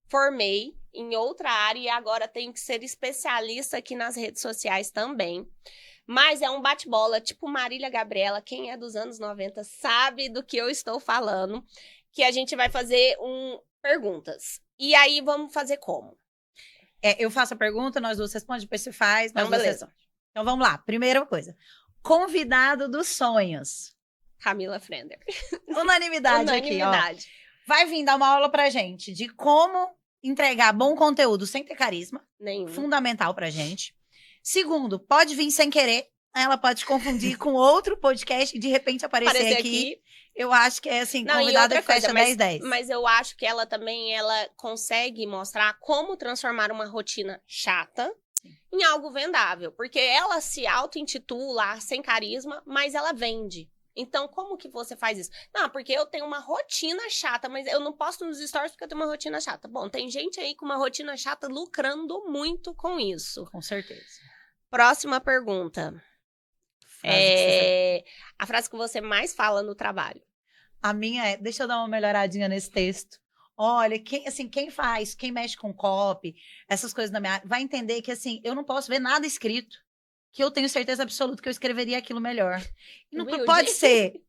B: formei em outra área e agora tenho que ser especialista aqui nas redes sociais também. Mas é um bate-bola, tipo Marília Gabriela, quem é dos anos 90 sabe do que eu estou falando, que a gente vai fazer perguntas. E aí, vamos fazer como?
A: Eu faço a pergunta, nós duas respondemos, depois você faz, nós
B: duas
A: respondemos. Então, vamos lá. Primeira coisa. Convidado dos sonhos.
B: Camila Frender.
A: Unanimidade aqui, ó. Vai vir dar uma aula pra gente de como entregar bom conteúdo sem ter carisma.
B: Nenhum.
A: Fundamental pra gente. Segundo, pode vir sem querer. Ela pode confundir com outro podcast e de repente aparecer aqui. Eu acho que é assim, convidada que fecha 10-10.
B: Mas eu acho que ela também consegue mostrar como transformar uma rotina chata em algo vendável. Porque ela se auto-intitula sem carisma, mas ela vende. Então, como que você faz isso? Não, porque eu tenho uma rotina chata, mas eu não posto nos stories porque eu tenho uma rotina chata. Bom, tem gente aí com uma rotina chata lucrando muito com isso.
A: Com certeza.
B: Próxima pergunta. A frase que você mais fala no trabalho.
A: A minha é, deixa eu dar uma melhoradinha nesse texto. Olha, quem mexe com copy, essas coisas na minha área, vai entender que assim, eu não posso ver nada escrito, que eu tenho certeza absoluta que eu escreveria aquilo melhor. Não, pode ser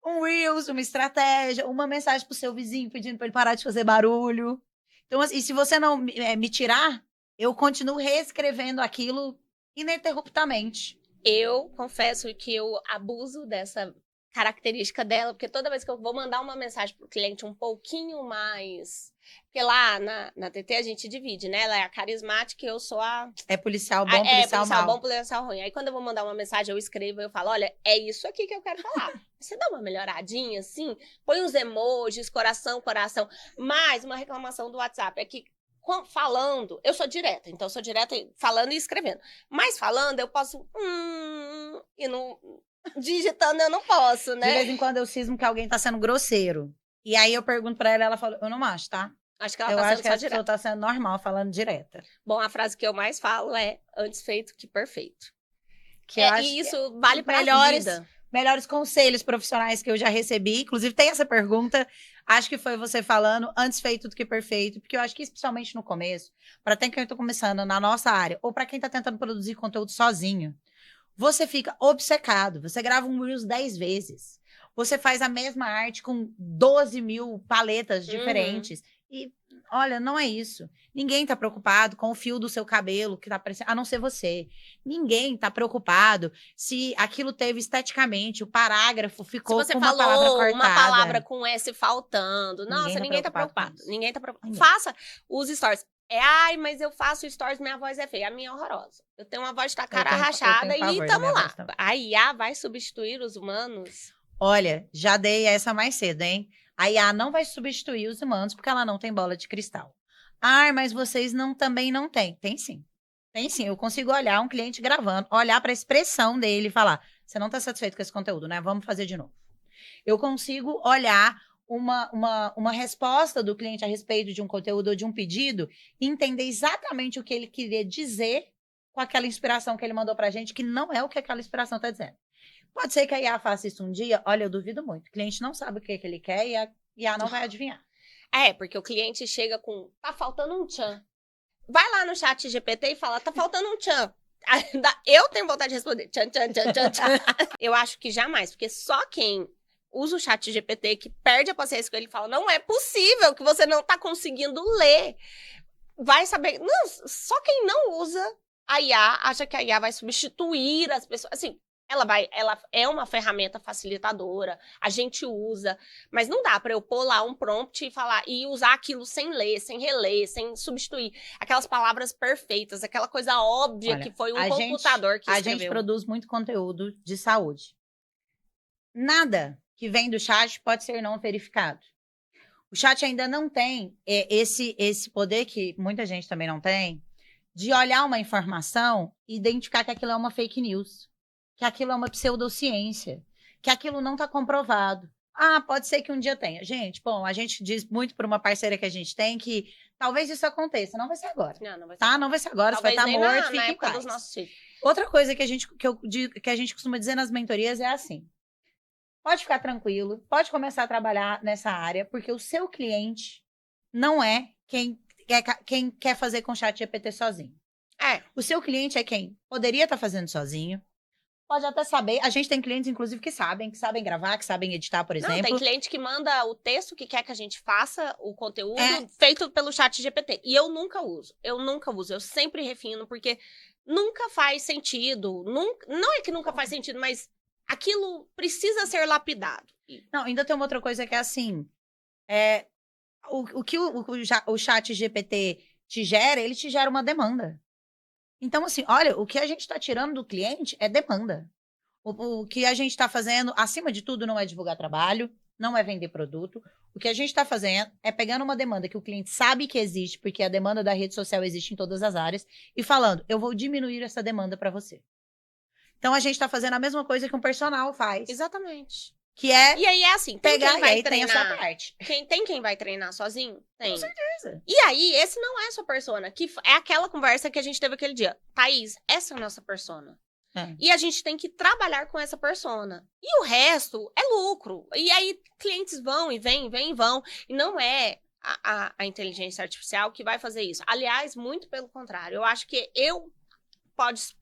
A: um Reels, uma estratégia, uma mensagem pro seu vizinho pedindo para ele parar de fazer barulho. Então, assim, se você não me tirar eu continuo reescrevendo aquilo ininterruptamente.
B: Eu confesso que eu abuso dessa característica dela, porque toda vez que eu vou mandar uma mensagem pro cliente um pouquinho mais... Porque lá na TT a gente divide, né? Ela é a carismática e eu sou a...
A: É policial bom, policial mal.
B: bom, policial ruim. Aí quando eu vou mandar uma mensagem, eu escrevo, eu falo, olha, é isso aqui que eu quero falar. Você dá uma melhoradinha, assim, põe uns emojis, coração, coração. Mas uma reclamação do WhatsApp é que falando, eu sou direta, então eu sou direta falando e escrevendo. Mas falando, eu posso... e não... digitando eu não posso, né?
A: De vez em quando eu cismo que alguém tá sendo grosseiro. E aí eu pergunto pra ela fala, eu não acho, tá?
B: Acho que ela
A: eu
B: tá
A: acho
B: sendo
A: que
B: só
A: a pessoa
B: direta.
A: tá sendo normal, falando direta.
B: Bom, a frase que eu mais falo é antes feito que perfeito.
A: Que eu acho
B: e isso vale pra
A: melhores,
B: vida.
A: melhores conselhos profissionais que eu já recebi. Inclusive, tem essa pergunta. Acho que foi você falando antes feito do que perfeito. Porque eu acho que, especialmente no começo, para quem tá começando na nossa área, ou para quem tá tentando produzir conteúdo sozinho, você fica obcecado. Você grava um Reels 10 vezes. Você faz a mesma arte com 12 mil paletas diferentes. E, olha, não é isso. Ninguém tá preocupado com o fio do seu cabelo que tá aparecendo, a não ser você. Ninguém tá preocupado se aquilo teve esteticamente, o parágrafo ficou
B: se você
A: com uma palavra cortada.
B: uma palavra com S faltando. Nossa, ninguém tá preocupado. Ninguém tá preocupado. Faça os stories. Ai, mas eu faço stories, minha voz é feia. A minha é horrorosa. Eu tenho uma voz de cara rachada e tamo lá. A IA vai substituir os humanos?
A: Olha, já dei essa mais cedo, hein? A IA não vai substituir os humanos porque ela não tem bola de cristal. Ah, mas vocês também não têm. Tem sim. Tem sim. Eu consigo olhar um cliente gravando, olhar para a expressão dele e falar, você não está satisfeito com esse conteúdo, né? Vamos fazer de novo. Eu consigo olhar uma resposta do cliente a respeito de um conteúdo ou de um pedido e entender exatamente o que ele queria dizer com aquela inspiração que ele mandou pra gente, que não é o que aquela inspiração está dizendo. Pode ser que a IA faça isso um dia. Olha, eu duvido muito. O cliente não sabe o que ele quer e a IA não vai adivinhar.
B: Porque o cliente chega com, tá faltando um tchan. Vai lá no chat GPT e fala, tá faltando um tchan. Eu tenho vontade de responder, tchan, tchan, tchan, tchan, tchan. Eu acho que jamais, porque só quem usa o chat GPT que perde a paciência com ele fala, não é possível que você não tá conseguindo ler. Vai saber, não, só quem não usa a IA acha que a IA vai substituir as pessoas, assim, ela é uma ferramenta facilitadora, a gente usa, mas não dá para eu pôr lá um prompt e falar e usar aquilo sem ler, sem reler, sem substituir aquelas palavras perfeitas, aquela coisa óbvia. Olha, que foi um computador que escreveu.
A: A gente produz muito conteúdo de saúde. Nada que vem do chat pode ser não verificado. O chat ainda não tem esse poder que muita gente também não tem, de olhar uma informação e identificar que aquilo é uma fake news, que aquilo é uma pseudociência, que aquilo não está comprovado. Ah, pode ser que um dia tenha. Gente, bom, a gente diz muito para uma parceira que a gente tem que talvez isso aconteça. Não vai ser agora.
B: Não vai ser,
A: tá? Não vai ser agora. Talvez você vai estar morto, fique em paz.
B: Dos nossos filhos.
A: Outra coisa que a gente costuma dizer nas mentorias é assim, pode ficar tranquilo, pode começar a trabalhar nessa área, porque o seu cliente não é quem quer fazer com o chat GPT sozinho. O seu cliente é quem poderia estar fazendo sozinho, pode até saber. A gente tem clientes, inclusive, que sabem gravar, que sabem editar, por exemplo.
B: Não, tem cliente que manda o texto que quer que a gente faça o conteúdo feito pelo chat GPT. E eu nunca uso. Eu sempre refino, porque nunca faz sentido. Não é que nunca faz sentido, mas aquilo precisa ser lapidado.
A: Não, ainda tem uma outra coisa que é assim. O que o chat GPT te gera, ele te gera uma demanda. Então, assim, olha, o que a gente está tirando do cliente é demanda. O que a gente está fazendo, acima de tudo, não é divulgar trabalho, não é vender produto. O que a gente está fazendo é pegando uma demanda que o cliente sabe que existe, porque a demanda da rede social existe em todas as áreas, e falando, eu vou diminuir essa demanda para você. Então, a gente está fazendo a mesma coisa que um personal faz.
B: Exatamente.
A: Que é
B: e aí é assim,
A: pegar quem vai e treinar, tem a sua parte.
B: Quem vai treinar sozinho? Tem.
A: Com certeza.
B: E aí, esse não é a sua persona, que é aquela conversa que a gente teve aquele dia. Thaís, essa é a nossa persona. E a gente tem que trabalhar com essa persona. E o resto é lucro. E aí, clientes vão e vêm e vão. E não é a inteligência artificial que vai fazer isso. Aliás, muito pelo contrário. Eu acho que eu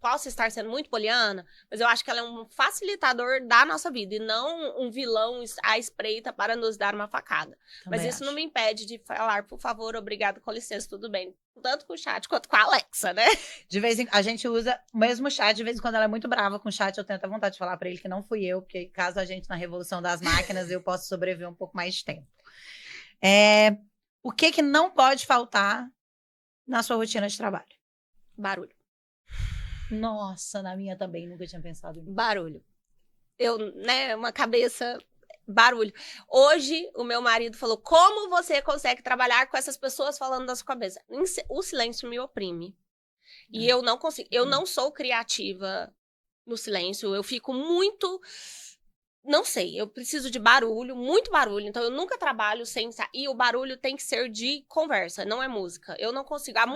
B: posso estar sendo muito poliana, mas eu acho que ela é um facilitador da nossa vida e não um vilão à espreita para nos dar uma facada.
A: Também
B: Mas isso
A: acho.
B: não me impede de falar, por favor, obrigado, com licença, tudo bem. Tanto com o chat quanto com a Alexa, né?
A: De vez em a gente usa o mesmo chat, de vez em quando ela é muito brava com o chat, eu tenho até vontade de falar pra ele que não fui eu, porque caso a gente na revolução das máquinas, eu posso sobreviver um pouco mais de tempo. O que não pode faltar na sua rotina de trabalho?
B: Barulho.
A: Nossa, na minha também, nunca tinha pensado nisso.
B: Barulho. Uma cabeça... Barulho. Hoje, o meu marido falou, como você consegue trabalhar com essas pessoas falando da sua cabeça? O silêncio me oprime. E eu não consigo. Eu não sou criativa no silêncio. Eu fico muito... Não sei, eu preciso de barulho, muito barulho. Então, eu nunca trabalho sem... E o barulho tem que ser de conversa, não é música. Eu não consigo. A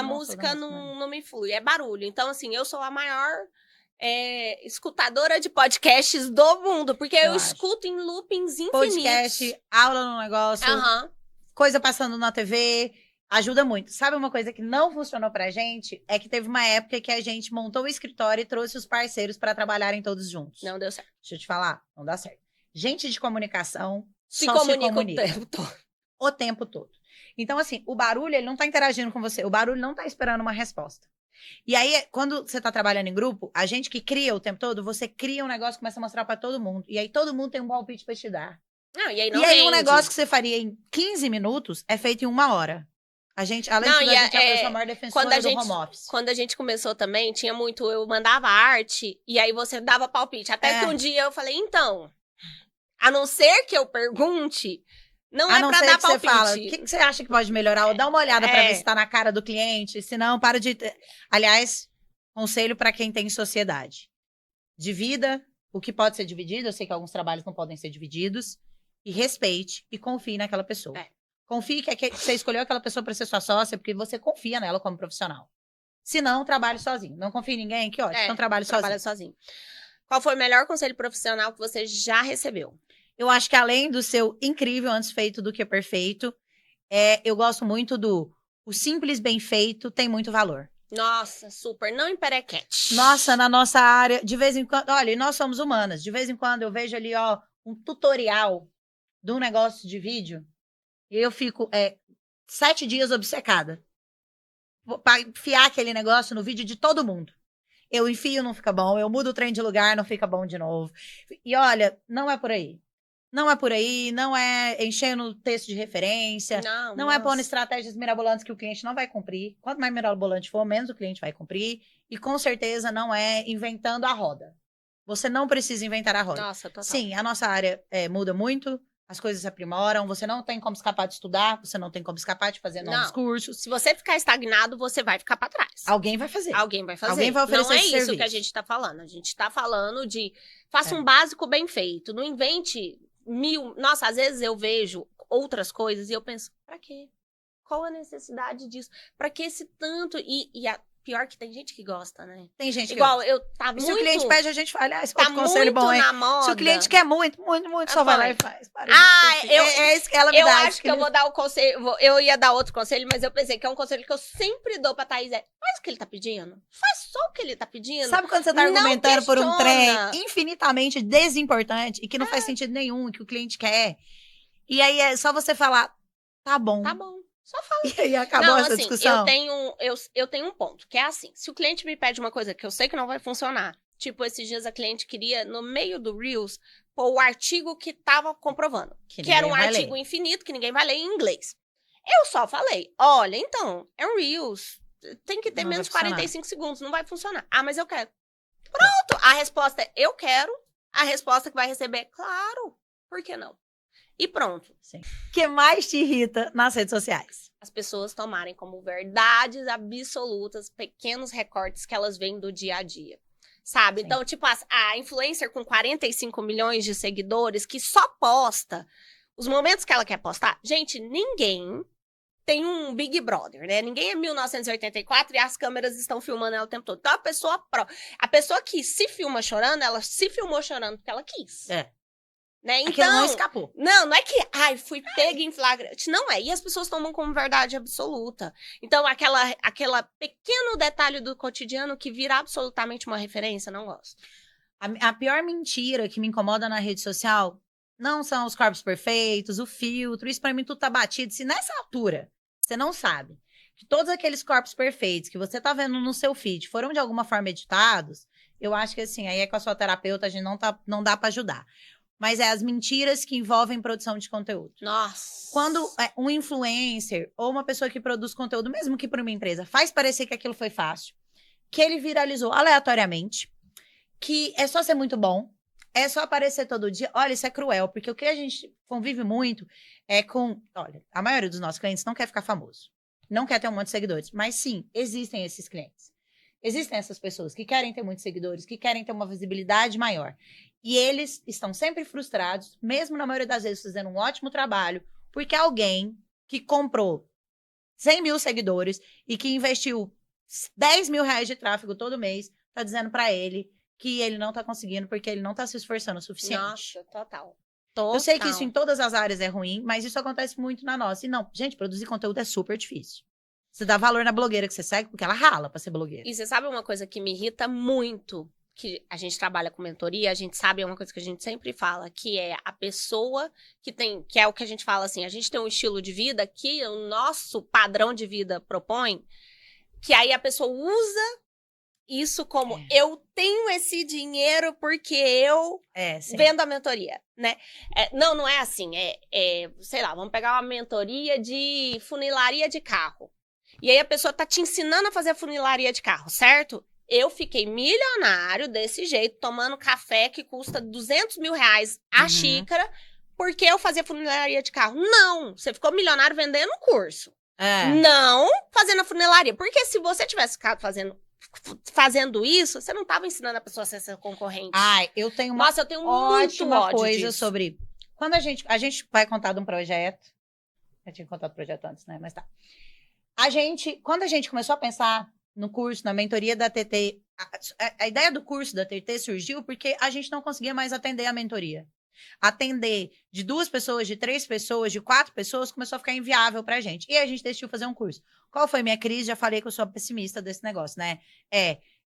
B: música não me flui, é barulho. Então, assim, eu sou a maior... escutadora de podcasts do mundo, porque eu escuto em loopings infinitos.
A: Podcast, aula no negócio, coisa passando na TV, ajuda muito. Sabe uma coisa que não funcionou pra gente? É que teve uma época que a gente montou o escritório e trouxe os parceiros pra trabalharem todos juntos.
B: Não deu certo.
A: Deixa eu te falar, não dá certo. Gente de comunicação
B: se
A: só
B: comunica
A: se comunica
B: o tempo todo.
A: O tempo todo. Então, assim, o barulho, ele não tá interagindo com você. O barulho não tá esperando uma resposta. E aí, quando você tá trabalhando em grupo, a gente que cria o tempo todo, você cria um negócio, começa a mostrar pra todo mundo. E aí, todo mundo tem um palpite pra te dar.
B: Não, e aí,
A: um negócio que você faria em 15 minutos é feito em 1 hora. A gente, além de tudo, a gente é a maior defensora do home office.
B: Quando a gente começou também, tinha muito... Eu mandava arte, e aí você dava palpite. Até que um dia eu falei, então... A não ser que eu pergunte... Não é pra dar palpite.
A: Você fala, o que você acha que pode melhorar? Ou dá uma olhada pra ver se tá na cara do cliente. Se não, para de... Aliás, conselho pra quem tem sociedade. Divida o que pode ser dividido. Eu sei que alguns trabalhos não podem ser divididos. E respeite e confie naquela pessoa. Confie que você escolheu aquela pessoa pra ser sua sócia porque você confia nela como profissional. Se não, trabalhe sozinho. Não confie em ninguém, que ótimo. Então trabalhe sozinho.
B: Qual foi o melhor conselho profissional que você já recebeu?
A: Eu acho que além do seu incrível antes feito do que perfeito, eu gosto muito o simples bem feito tem muito valor.
B: Nossa, super. Não emperequete.
A: Nossa, na nossa área, de vez em quando... Olha, nós somos humanas. De vez em quando eu vejo ali, um tutorial de um negócio de vídeo e eu fico 7 dias obcecada. Pra enfiar aquele negócio no vídeo de todo mundo. Eu enfio, não fica bom. Eu mudo o trem de lugar, não fica bom de novo. E olha, não é por aí. Não é por aí, não é enchendo o texto de referência, não é pondo estratégias mirabolantes que o cliente não vai cumprir. Quanto mais mirabolante for, menos o cliente vai cumprir. E com certeza não é inventando a roda. Você não precisa inventar a roda.
B: Nossa, total.
A: Sim, a nossa área muda muito, as coisas se aprimoram, você não tem como escapar de estudar, você não tem como escapar de fazer novos cursos.
B: Se você ficar estagnado, você vai ficar pra trás.
A: Alguém vai fazer.
B: Alguém vai fazer.
A: Alguém vai oferecer
B: não é
A: esse
B: isso
A: serviço.
B: que a gente tá falando. A gente tá falando de... Faça um básico bem feito. Não invente... Nossa, às vezes eu vejo outras coisas e eu penso, pra quê? Qual a necessidade disso? Pra que esse tanto? E a pior que tem gente que gosta, né?
A: Tem gente
B: igual,
A: que
B: eu tá muito...
A: Se o cliente pede, a gente fala, aliás,
B: tá
A: outro conselho bom, hein?
B: na moda.
A: Se o cliente quer muito, só vai lá e faz.
B: Eu acho que eu vou dar o conselho, eu ia dar outro conselho, mas eu pensei que é um conselho que eu sempre dou pra Thaís, faz o que ele tá pedindo. Faz só o que ele tá pedindo.
A: Sabe quando você tá argumentando por um trem infinitamente desimportante e que não faz sentido nenhum, e que o cliente quer, e aí é só você falar, tá bom.
B: Tá bom. Só fala.
A: E aí acabou essa discussão.
B: Eu tenho um ponto, que é assim, se o cliente me pede uma coisa que eu sei que não vai funcionar, tipo, esses dias a cliente queria, no meio do Reels, pôr o artigo que tava comprovando. Que era um artigo infinito, que ninguém vai ler em inglês. Eu só falei, olha, então, é um Reels, tem que ter menos de 45 segundos, não vai funcionar. Ah, mas eu quero. Pronto, a resposta é, eu quero. A resposta que vai receber é, claro, por que não? E pronto.
A: O que mais te irrita nas redes sociais?
B: As pessoas tomarem como verdades absolutas pequenos recortes que elas veem do dia a dia. Sabe? Sim. Então, tipo, a influencer com 45 milhões de seguidores que só posta os momentos que ela quer postar. Gente, ninguém tem um Big Brother, né? Ninguém é 1984 e as câmeras estão filmando ela o tempo todo. Então, a pessoa que se filma chorando, ela se filmou chorando porque ela quis. Né?
A: Aquilo não
B: Então,
A: escapou.
B: não é que, fui pega em flagrante. Não é. E as pessoas tomam como verdade absoluta. Então, aquela pequeno detalhe do cotidiano que vira absolutamente uma referência, não gosto.
A: A pior mentira que me incomoda na rede social não são os corpos perfeitos, o filtro, isso pra mim tudo tá batido. Se nessa altura você não sabe que todos aqueles corpos perfeitos que você tá vendo no seu feed foram de alguma forma editados, eu acho que assim, aí é com a sua terapeuta, a gente não dá pra ajudar. Mas é as mentiras que envolvem produção de conteúdo.
B: Nossa!
A: Quando um influencer ou uma pessoa que produz conteúdo, mesmo que para uma empresa, faz parecer que aquilo foi fácil, que ele viralizou aleatoriamente, que é só ser muito bom, é só aparecer todo dia. Olha, isso é cruel, porque o que a gente convive muito é com... Olha, a maioria dos nossos clientes não quer ficar famoso, não quer ter um monte de seguidores, mas sim, existem esses clientes. Existem essas pessoas que querem ter muitos seguidores, que querem ter uma visibilidade maior. E eles estão sempre frustrados, mesmo na maioria das vezes fazendo um ótimo trabalho, porque alguém que comprou 100 mil seguidores e que investiu 10 mil reais de tráfego todo mês, tá dizendo pra ele que ele não tá conseguindo porque ele não tá se esforçando o suficiente.
B: Nossa, total.
A: Eu sei que isso em todas as áreas é ruim, mas isso acontece muito na nossa. E não, gente, produzir conteúdo é super difícil. Você dá valor na blogueira que você segue, porque ela rala pra ser blogueira.
B: E você sabe uma coisa que me irrita muito, que a gente trabalha com mentoria, a gente sabe, é uma coisa que a gente sempre fala, que é a pessoa que é o que a gente fala assim, a gente tem um estilo de vida que o nosso padrão de vida propõe, que aí a pessoa usa isso como eu tenho esse dinheiro porque eu vendo a mentoria, né? Não é assim, sei lá, vamos pegar uma mentoria de funilaria de carro. E aí a pessoa tá te ensinando a fazer a funilaria de carro, certo? Eu fiquei milionário desse jeito, tomando café que custa 200 mil reais a xícara, porque eu fazia funilaria de carro. Não, você ficou milionário vendendo um curso. Não fazendo a funilaria. Porque se você tivesse ficado fazendo isso, você não tava ensinando a pessoa a ser seu concorrente.
A: Eu tenho uma
B: eu tenho
A: ótima coisa
B: disso.
A: sobre... Quando a gente vai contar de um projeto... Eu tinha contado o projeto antes, né? Mas tá. Quando a gente começou a pensar no curso, na mentoria da TT, a ideia do curso da TT surgiu porque a gente não conseguia mais atender a mentoria. Atender de 2 pessoas, de 3 pessoas, de 4 pessoas, começou a ficar inviável pra gente. E a gente decidiu fazer um curso. Qual foi minha crise? Já falei que eu sou pessimista desse negócio, né?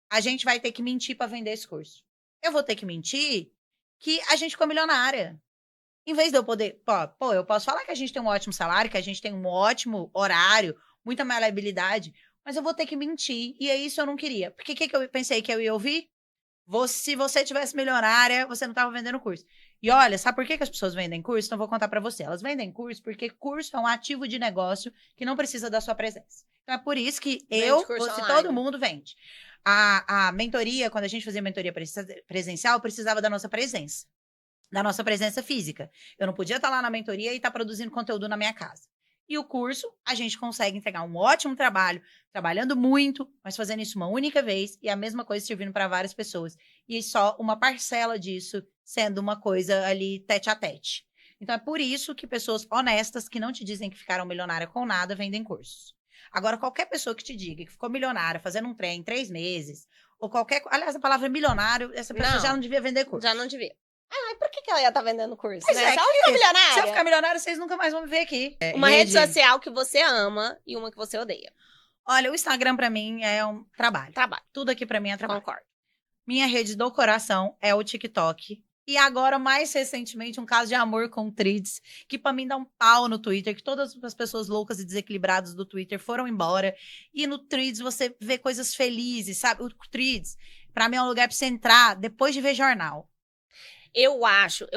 A: A gente vai ter que mentir pra vender esse curso. Eu vou ter que mentir que a gente ficou milionária. Em vez de eu poder... eu posso falar que a gente tem um ótimo salário, que a gente tem um ótimo horário, muita maleabilidade, mas eu vou ter que mentir, e é isso eu não queria. Porque o que eu pensei que eu ia ouvir? Se você tivesse milionária, você não estava vendendo curso. E olha, sabe por que as pessoas vendem curso? Então eu vou contar para você. Elas vendem curso porque curso é um ativo de negócio que não precisa da sua presença. Então é por isso que todo mundo vende. A mentoria, quando a gente fazia mentoria presencial, precisava da nossa presença. Da nossa presença física. Eu não podia estar lá na mentoria e estar produzindo conteúdo na minha casa. E o curso, a gente consegue entregar um ótimo trabalho, trabalhando muito, mas fazendo isso uma única vez, e a mesma coisa servindo para várias pessoas. E só uma parcela disso sendo uma coisa ali tete a tete. Então é por isso que pessoas honestas, que não te dizem que ficaram milionárias com nada, vendem cursos. Agora, qualquer pessoa que te diga que ficou milionária fazendo um trem em 3 meses, ou aliás, a palavra milionário, essa pessoa já não devia vender curso.
B: Já não devia. Por que ela ia estar vendendo curso?
A: Né?
B: Se ela ficar milionária.
A: Se eu ficar milionária, vocês nunca mais vão me ver aqui.
B: Uma rede social que você ama e uma que você odeia.
A: Olha, o Instagram pra mim é um trabalho. Tudo aqui pra mim é trabalho.
B: Concordo.
A: Minha rede do coração é o TikTok. E agora, mais recentemente, um caso de amor com o Threads, que pra mim dá um pau no Twitter, que todas as pessoas loucas e desequilibradas do Twitter foram embora. E no Threads você vê coisas felizes, sabe? O Threads, pra mim, é um lugar pra você entrar depois de ver jornal.
B: Eu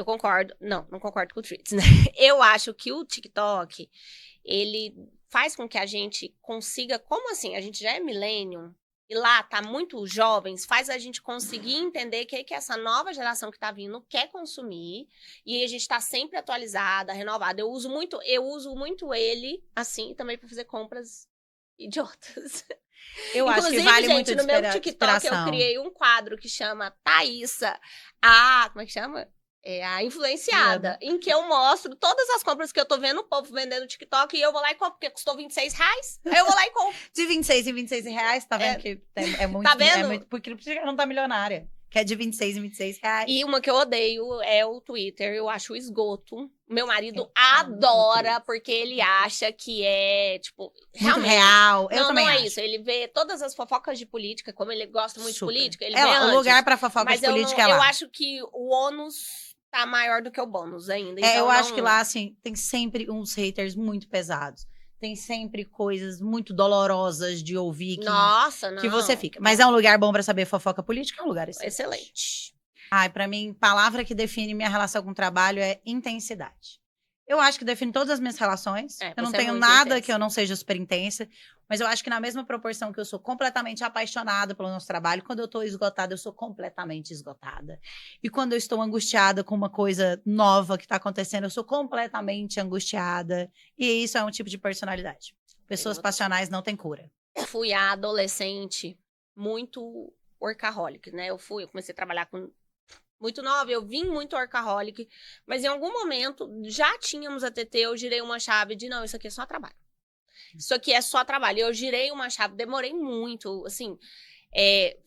B: concordo, não concordo com o Threads, né? Eu acho que o TikTok, ele faz com que a gente consiga, como assim, a gente já é millennium, e lá tá muito jovens, faz a gente conseguir entender que essa nova geração que tá vindo quer consumir, e a gente tá sempre atualizada, renovada. Eu uso muito ele, assim, também para fazer compras idiotas.
A: Eu acho que vale muito
B: no meu TikTok eu criei um quadro que chama Thaísa, como é que chama? A influenciada, em que eu mostro todas as compras que eu tô vendo o povo vendendo no TikTok e eu vou lá e compro, porque custou R$26. Aí eu vou lá e compro.
A: De 26 em 26 reais, tá vendo que é muito...
B: Tá vendo?
A: Porque não tá milionária. que é de 26 em 26 reais.
B: E uma que eu odeio é o Twitter. Eu acho o esgoto. Meu marido
A: Eu amo
B: adora,
A: Twitter.
B: porque ele acha que é, tipo,
A: Muito
B: realmente.
A: real. Eu
B: Não,
A: também
B: não é
A: acho.
B: isso. Ele vê todas as fofocas de política, como ele gosta muito
A: Super.
B: de política, ele
A: É
B: vê
A: lá, o
B: antes.
A: lugar pra fofoca
B: Mas
A: de
B: eu,
A: política
B: não,
A: é
B: eu
A: lá.
B: acho que o ônus tá maior do que o bônus ainda.
A: É,
B: então
A: eu acho que
B: não-
A: lá, assim, tem sempre uns haters muito pesados. Tem sempre coisas muito dolorosas de ouvir
B: Nossa, não.
A: que você fica. Mas é um lugar bom pra saber fofoca política? É um lugar excelente.
B: Excelente.
A: Ai, pra mim, palavra que define minha relação com o trabalho é intensidade. Eu acho que define todas as minhas relações.
B: É,
A: Eu não
B: você é
A: tenho
B: muito
A: nada
B: intensa.
A: que eu não seja super intensa. Mas eu acho que na mesma proporção que eu sou completamente apaixonada pelo nosso trabalho, quando eu tô esgotada, eu sou completamente esgotada. E quando eu estou angustiada com uma coisa nova que tá acontecendo, eu sou completamente angustiada. E isso é um tipo de personalidade. Pessoas passionais não têm cura.
B: Fui a adolescente muito workaholic, né? Eu comecei a trabalhar com muito nova, eu vim muito workaholic, mas em algum momento já tínhamos a TT, eu girei uma chave de não, isso aqui é só trabalho. Isso aqui é só trabalho. Eu girei uma chave, demorei muito, assim,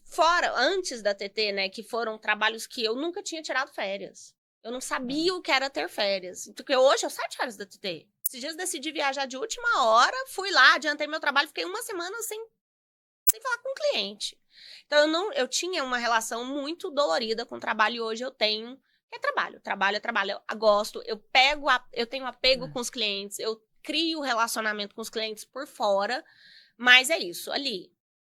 B: fora, antes da TT, né, que foram trabalhos que eu nunca tinha tirado férias. Eu não sabia o que era ter férias. Porque hoje eu saio de férias da TT. Esses dias eu decidi viajar de última hora, fui lá, adiantei meu trabalho, fiquei uma semana sem falar com o cliente. Então, eu tinha uma relação muito dolorida com o trabalho e hoje eu tenho. É trabalho, trabalho é trabalho. Eu gosto, eu tenho apego com os clientes, eu crio relacionamento com os clientes por fora, mas é isso, ali.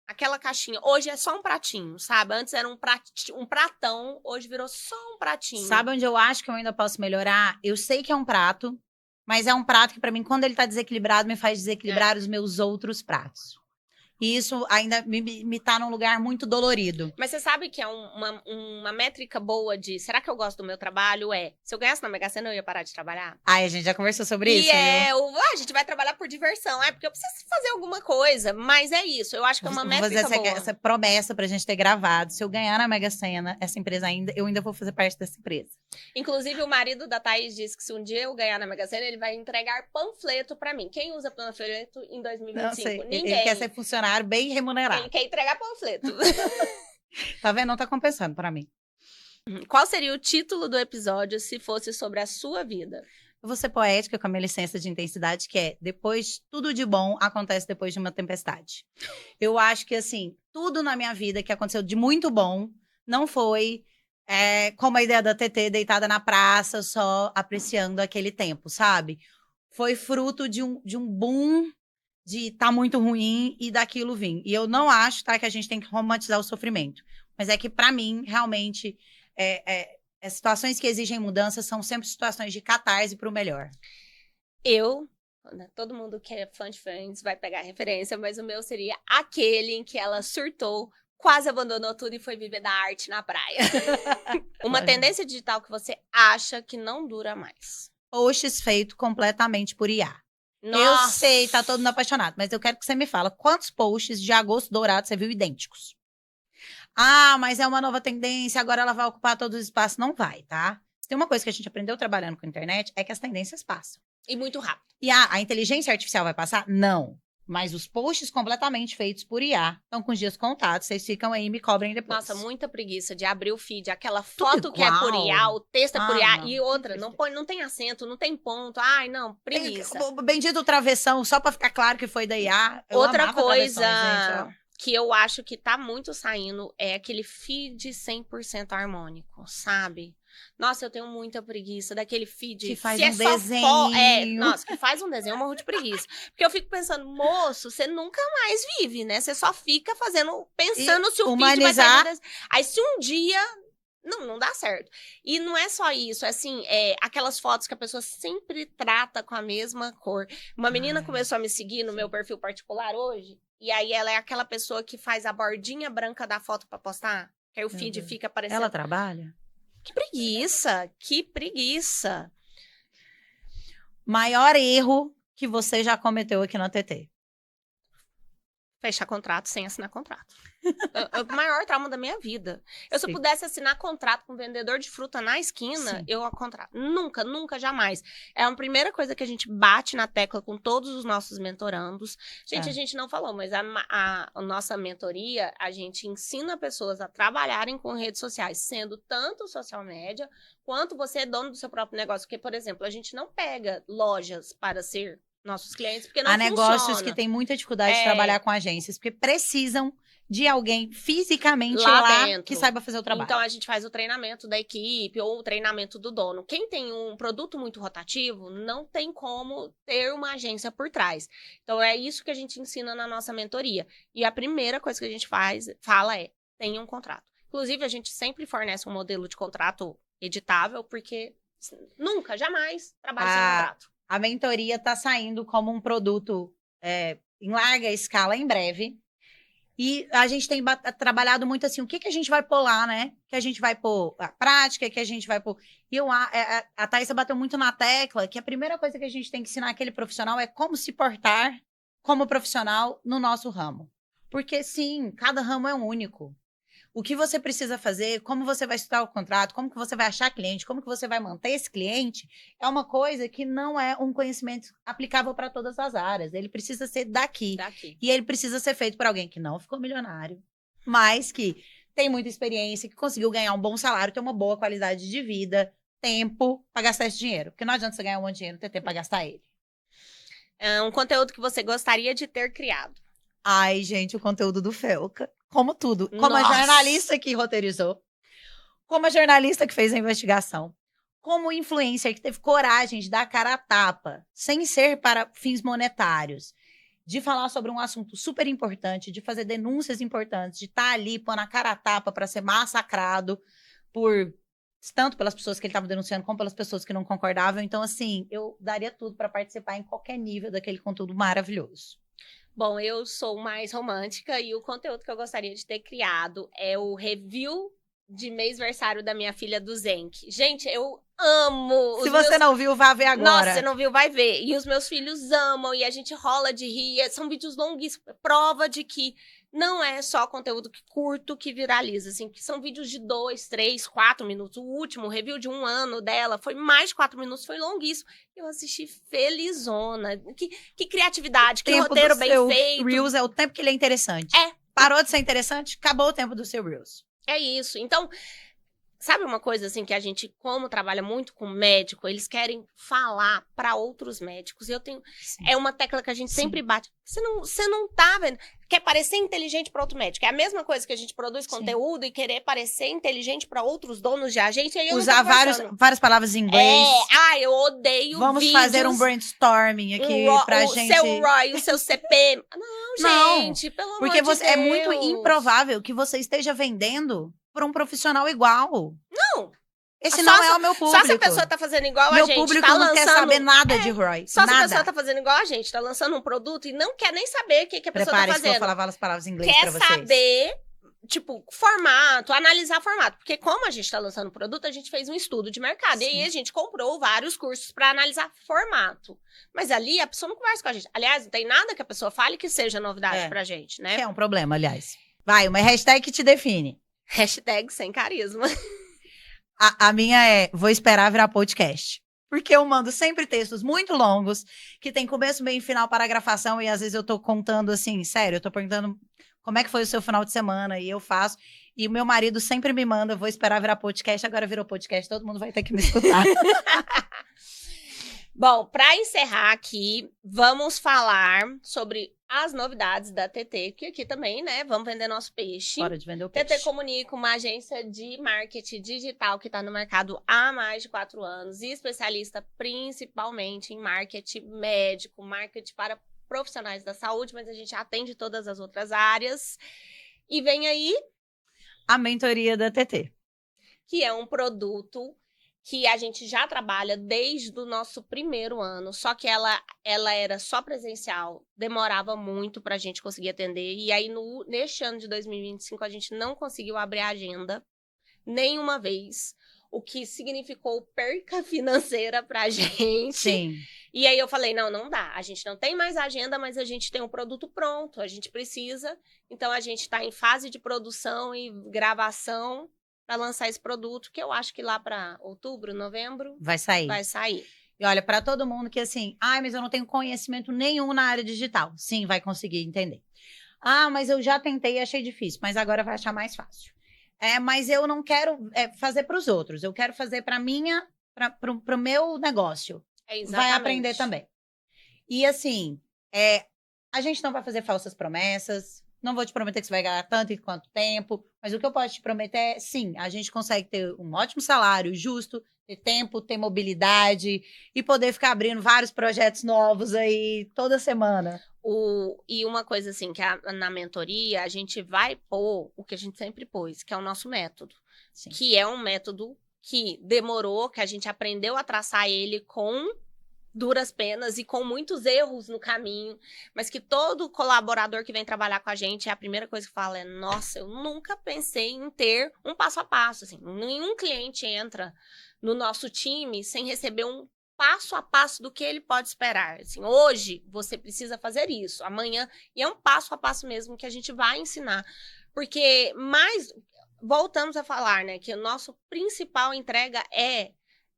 B: Aquela caixinha, hoje é só um pratinho, sabe? Antes era um pratão, hoje virou só um pratinho.
A: Sabe onde eu acho que eu ainda posso melhorar? Eu sei que é um prato, mas é um prato que, pra mim, quando ele tá desequilibrado, me faz desequilibrar os meus outros pratos. E isso ainda me tá num lugar muito dolorido.
B: Mas você sabe que é uma métrica boa de será que eu gosto do meu trabalho? Se eu ganhasse na Mega Sena, eu ia parar de trabalhar?
A: Ai, a gente já conversou sobre isso,
B: a gente vai trabalhar por diversão. Porque eu preciso fazer alguma coisa. Mas é isso, eu acho que é uma
A: Vou
B: métrica
A: fazer
B: boa.
A: essa promessa pra gente ter gravado. Se eu ganhar na Mega Sena, eu ainda vou fazer parte dessa empresa.
B: Inclusive, o marido da Thaís disse que se um dia eu ganhar na Mega Sena, ele vai entregar panfleto pra mim. Quem usa panfleto em 2025?
A: Não sei,
B: Ninguém.
A: ele quer ser funcionário bem remunerado.
B: Ele quer entregar panfleto.
A: Tá vendo? Não tá compensando pra mim.
B: Qual seria o título do episódio se fosse sobre a sua vida?
A: Eu vou ser poética com a minha licença de intensidade, que é tudo de bom acontece depois de uma tempestade. Eu acho que, assim, tudo na minha vida que aconteceu de muito bom não foi como a ideia da TT deitada na praça, só apreciando aquele tempo, sabe? Foi fruto de um boom de tá muito ruim e daquilo vir. E eu não acho, tá, que a gente tem que romantizar o sofrimento. Mas é que, pra mim, realmente, as situações que exigem mudança são sempre situações de catarse pro melhor.
B: Todo mundo que é fã de Friends vai pegar a referência, mas o meu seria aquele em que ela surtou, quase abandonou tudo e foi viver da arte na praia. Uma tendência digital que você acha que não dura mais.
A: Posts feitos completamente por IA.
B: Nossa.
A: Eu sei, tá todo mundo apaixonado, mas eu quero que você me fale quantos posts de agosto dourado você viu idênticos? Ah, mas é uma nova tendência, agora ela vai ocupar todos os espaços. Não vai, tá? Tem uma coisa que a gente aprendeu trabalhando com a internet, é que as tendências passam.
B: E muito rápido.
A: E a inteligência artificial vai passar? Não. Mas os posts completamente feitos por IA estão com os dias contados, vocês ficam aí e me cobrem depois.
B: Nossa, muita preguiça de abrir o feed, aquela foto
A: Tudo
B: que é por
A: igual.
B: IA, o texto é por IA,
A: não.
B: e outra, não tem acento, não tem ponto. Ai, não, preguiça.
A: Bendito travessão, só pra ficar claro que foi da IA. Eu
B: Outra
A: amava
B: coisa
A: travessões, gente,
B: que eu acho que tá muito saindo é aquele feed 100% harmônico, sabe? Nossa, eu tenho muita preguiça daquele feed
A: que faz
B: se
A: um desenho.
B: nossa, que faz um desenho, eu morro de preguiça. Porque eu fico pensando, moço, você nunca mais vive, né? Você só fica pensando se o feed vai sair um desenho. Aí se um dia não dá certo. E não é só isso, assim, aquelas fotos que a pessoa sempre trata com a mesma cor. Uma menina começou a me seguir no meu perfil particular hoje, e aí ela é aquela pessoa que faz a bordinha branca da foto pra postar, que aí o feed fica aparecendo.
A: Ela trabalha?
B: Que preguiça, que preguiça.
A: Maior erro que você já cometeu aqui na TT?
B: Fechar contrato sem assinar contrato. É o maior trauma da minha vida. Se eu pudesse assinar contrato com um vendedor de fruta na esquina,
A: Sim.
B: eu contrato. Nunca, nunca, jamais. É a primeira coisa que a gente bate na tecla com todos os nossos mentorandos. Gente, a gente não falou, mas a nossa mentoria, a gente ensina pessoas a trabalharem com redes sociais, sendo tanto social media, quanto você é dono do seu próprio negócio. Porque, por exemplo, a gente não pega lojas para ser nossos clientes, porque não
A: Há negócios
B: funciona.
A: que têm muita dificuldade de trabalhar com agências, porque precisam de alguém fisicamente lá
B: dentro,
A: que saiba fazer o trabalho.
B: Então, a gente faz o treinamento da equipe ou o treinamento do dono. Quem tem um produto muito rotativo, não tem como ter uma agência por trás. Então, é isso que a gente ensina na nossa mentoria. E a primeira coisa que a gente fala é, tenha um contrato. Inclusive, a gente sempre fornece um modelo de contrato editável, porque nunca, jamais trabalhe sem contrato.
A: A mentoria está saindo como um produto em larga escala em breve. E a gente tem trabalhado muito assim, o que a gente vai pôr lá, né? Que a gente vai pôr a prática, que a gente vai pôr... E a Thaisa bateu muito na tecla que a primeira coisa que a gente tem que ensinar aquele profissional é como se portar como profissional no nosso ramo. Porque, sim, cada ramo é único. O que você precisa fazer, como você vai estudar o contrato, como que você vai achar cliente, como que você vai manter esse cliente, é uma coisa que não é um conhecimento aplicável para todas as áreas. Ele precisa ser daqui. E ele precisa ser feito por alguém que não ficou milionário, mas que tem muita experiência, que conseguiu ganhar um bom salário, ter uma boa qualidade de vida, tempo para gastar esse dinheiro. Porque não adianta você ganhar um monte de dinheiro e ter tempo para gastar ele.
B: É um conteúdo que você gostaria de ter criado.
A: Ai, gente, o conteúdo do Felca. Como tudo. Como a jornalista que roteirizou. Como a jornalista que fez a investigação. Como influencer que teve coragem de dar a cara a tapa, sem ser para fins monetários. De falar sobre um assunto super importante, de fazer denúncias importantes, de estar ali pondo a cara a tapa para ser massacrado tanto pelas pessoas que ele estava denunciando, como pelas pessoas que não concordavam. Então, assim, eu daria tudo para participar em qualquer nível daquele conteúdo maravilhoso.
B: Bom, eu sou mais romântica e o conteúdo que eu gostaria de ter criado é o review de mêsversário da minha filha do Zenk. Gente, eu amo!
A: Se você não viu, vá ver agora.
B: Nossa, você não viu, vai ver. E os meus filhos amam e a gente rola de rir. São vídeos longuíssimos. Prova de que não é só conteúdo curto que viraliza, assim, que são vídeos de 2, 3, 4 minutos. O último review de 1 ano dela foi mais de 4 minutos, foi longuíssimo. Eu assisti felizona. Que criatividade, que roteiro bem feito.
A: Reels é o tempo que ele é interessante. Parou de ser interessante, acabou o tempo do seu Reels.
B: É isso. Então, sabe uma coisa assim que a gente, como trabalha muito com médico, eles querem falar para outros médicos. E eu tenho... Sim. É uma tecla que a gente sempre bate. Você não tá vendo... Quer parecer inteligente para outro médico. É a mesma coisa que a gente produz conteúdo e querer parecer inteligente para outros donos de agência. E eu
A: usar várias palavras em inglês.
B: Eu odeio
A: Vamos
B: vídeos,
A: fazer um brainstorming aqui pra gente...
B: O seu ROI, o seu CP... Não, gente, pelo amor de Deus.
A: Porque é muito improvável que você esteja vendendo para um profissional igual.
B: Não.
A: Esse não é o meu público.
B: Só se a pessoa tá fazendo igual a gente.
A: Meu público não quer saber nada de ROI.
B: Só se a pessoa tá fazendo igual a gente, tá lançando um produto e não quer nem saber o que a pessoa tá fazendo.
A: Que eu vou falar várias palavras em inglês pra vocês.
B: Quer saber, tipo, formato, analisar formato. Porque como a gente tá lançando o produto, a gente fez um estudo de mercado. Sim. E aí a gente comprou vários cursos pra analisar formato. Mas ali a pessoa não conversa com a gente. Aliás, não tem nada que a pessoa fale que seja novidade pra gente, né?
A: Que é um problema, aliás. Vai, uma hashtag que te define.
B: Hashtag sem carisma.
A: A minha é, vou esperar virar podcast. Porque eu mando sempre textos muito longos, que tem começo, meio e final, paragrafação, e às vezes eu tô contando assim, sério, eu tô perguntando como é que foi o seu final de semana, e eu faço. E o meu marido sempre me manda, vou esperar virar podcast, agora virou podcast, todo mundo vai ter que me escutar.
B: Bom, para encerrar aqui, vamos falar sobre as novidades da TT, que aqui também, né, vamos vender nosso peixe.
A: Hora de vender o peixe.
B: TT Comunica, uma agência de marketing digital que está no mercado há mais de 4 anos e especialista principalmente em marketing médico, marketing para profissionais da saúde, mas a gente atende todas as outras áreas. E vem aí
A: a mentoria da TT,
B: que é um produto que a gente já trabalha desde o nosso primeiro ano, só que ela era só presencial, demorava muito para a gente conseguir atender, e aí neste ano de 2025 a gente não conseguiu abrir a agenda nenhuma vez. o que significou perca financeira pra gente.
A: Sim.
B: E aí eu falei, não dá. A gente não tem mais agenda, mas a gente tem um produto pronto. A gente precisa. Então, a gente tá em fase de produção e gravação para lançar esse produto, que eu acho que lá para outubro, novembro,
A: Vai sair.
B: vai sair.
A: E olha, para todo mundo que assim, mas eu não tenho conhecimento nenhum na área digital. Sim, vai conseguir entender. Mas eu já tentei e achei difícil, mas agora vai achar mais fácil. Mas eu não quero fazer para os outros, eu quero fazer para o meu negócio. Vai aprender também. E assim, a gente não vai fazer falsas promessas. Não vou te prometer que você vai ganhar tanto e quanto tempo, mas o que eu posso te prometer é, sim, a gente consegue ter um ótimo salário, justo, ter tempo, ter mobilidade e poder ficar abrindo vários projetos novos aí toda semana.
B: E uma coisa assim, que na mentoria a gente vai pôr o que a gente sempre pôs, que é o nosso método. Sim. Que é um método que demorou, que a gente aprendeu a traçar ele com duras penas e com muitos erros no caminho, mas que todo colaborador que vem trabalhar com a gente, a primeira coisa que fala é, nossa, eu nunca pensei em ter um passo a passo, assim, nenhum cliente entra no nosso time sem receber um passo a passo do que ele pode esperar, assim, hoje você precisa fazer isso, amanhã, e é um passo a passo mesmo que a gente vai ensinar, porque voltamos a falar, né, que o nosso principal entrega é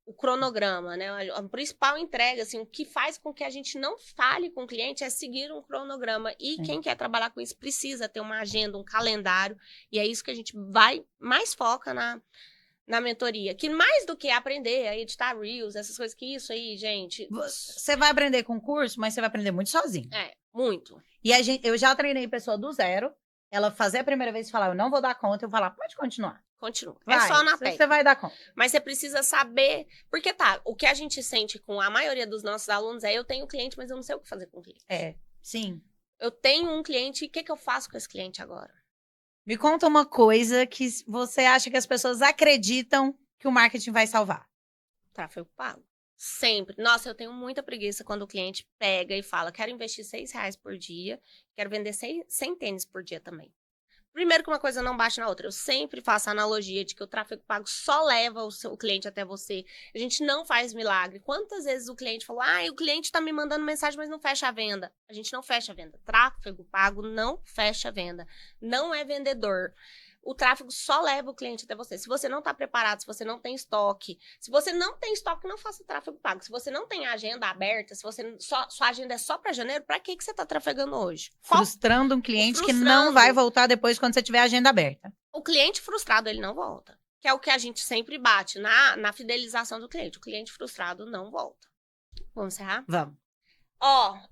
B: o cronograma, né? A principal entrega, assim, o que faz com que a gente não fale com o cliente é seguir um cronograma. E quem quer trabalhar com isso precisa ter uma agenda, um calendário. E é isso que a gente mais foca na mentoria. Que mais do que aprender a editar Reels, essas coisas, que isso aí, gente...
A: Você vai aprender com curso, mas você vai aprender muito sozinho.
B: Muito.
A: E eu já treinei pessoa do zero. Ela fazer a primeira vez e falar, eu não vou dar conta, eu vou falar, pode continuar.
B: Continua.
A: Vai,
B: é só na técnica.
A: Você vai dar conta.
B: Mas você precisa saber... Porque o que a gente sente com a maioria dos nossos alunos eu tenho um cliente, mas eu não sei o que fazer com o cliente.
A: Sim.
B: Eu tenho um cliente, e o que eu faço com esse cliente agora?
A: Me conta uma coisa que você acha que as pessoas acreditam que o marketing vai salvar.
B: Tráfego pago. Sempre. Nossa, eu tenho muita preguiça quando o cliente pega e fala, quero investir R$6 por dia, quero vender 100 tênis por dia também. Primeiro que uma coisa não bate na outra. Eu sempre faço a analogia de que o tráfego pago só leva o cliente até você. A gente não faz milagre. Quantas vezes o cliente falou, o cliente tá me mandando mensagem, mas não fecha a venda. A gente não fecha a venda. Tráfego pago não fecha a venda. Não é vendedor. O tráfego só leva o cliente até você. Se você não está preparado, se você não tem estoque, não faça tráfego pago. Se você não tem agenda aberta, se sua agenda é só para janeiro, para que você está trafegando hoje?
A: Frustrando um cliente que não vai voltar depois quando você tiver a agenda aberta.
B: O cliente frustrado, ele não volta. Que é o que a gente sempre bate na fidelização do cliente. O cliente frustrado não volta. Vamos encerrar?
A: Vamos.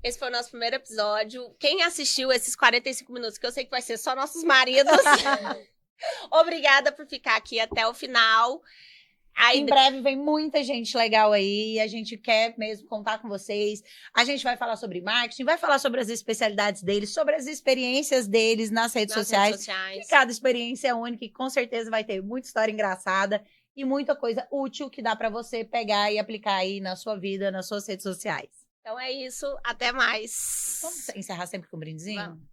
B: Esse foi o nosso primeiro episódio. Quem assistiu esses 45 minutos, que eu sei que vai ser só nossos maridos... Obrigada por ficar aqui até o final.
A: Em breve vem muita gente legal aí. A gente quer mesmo contar com vocês. A gente vai falar sobre marketing, vai falar sobre as especialidades deles, sobre as experiências deles nas redes sociais. E cada experiência é única e com certeza vai ter muita história engraçada e muita coisa útil que dá para você pegar e aplicar aí na sua vida, nas suas redes sociais.
B: Então é isso. Até mais.
A: Vamos encerrar sempre com um brindezinho?
B: Vamos.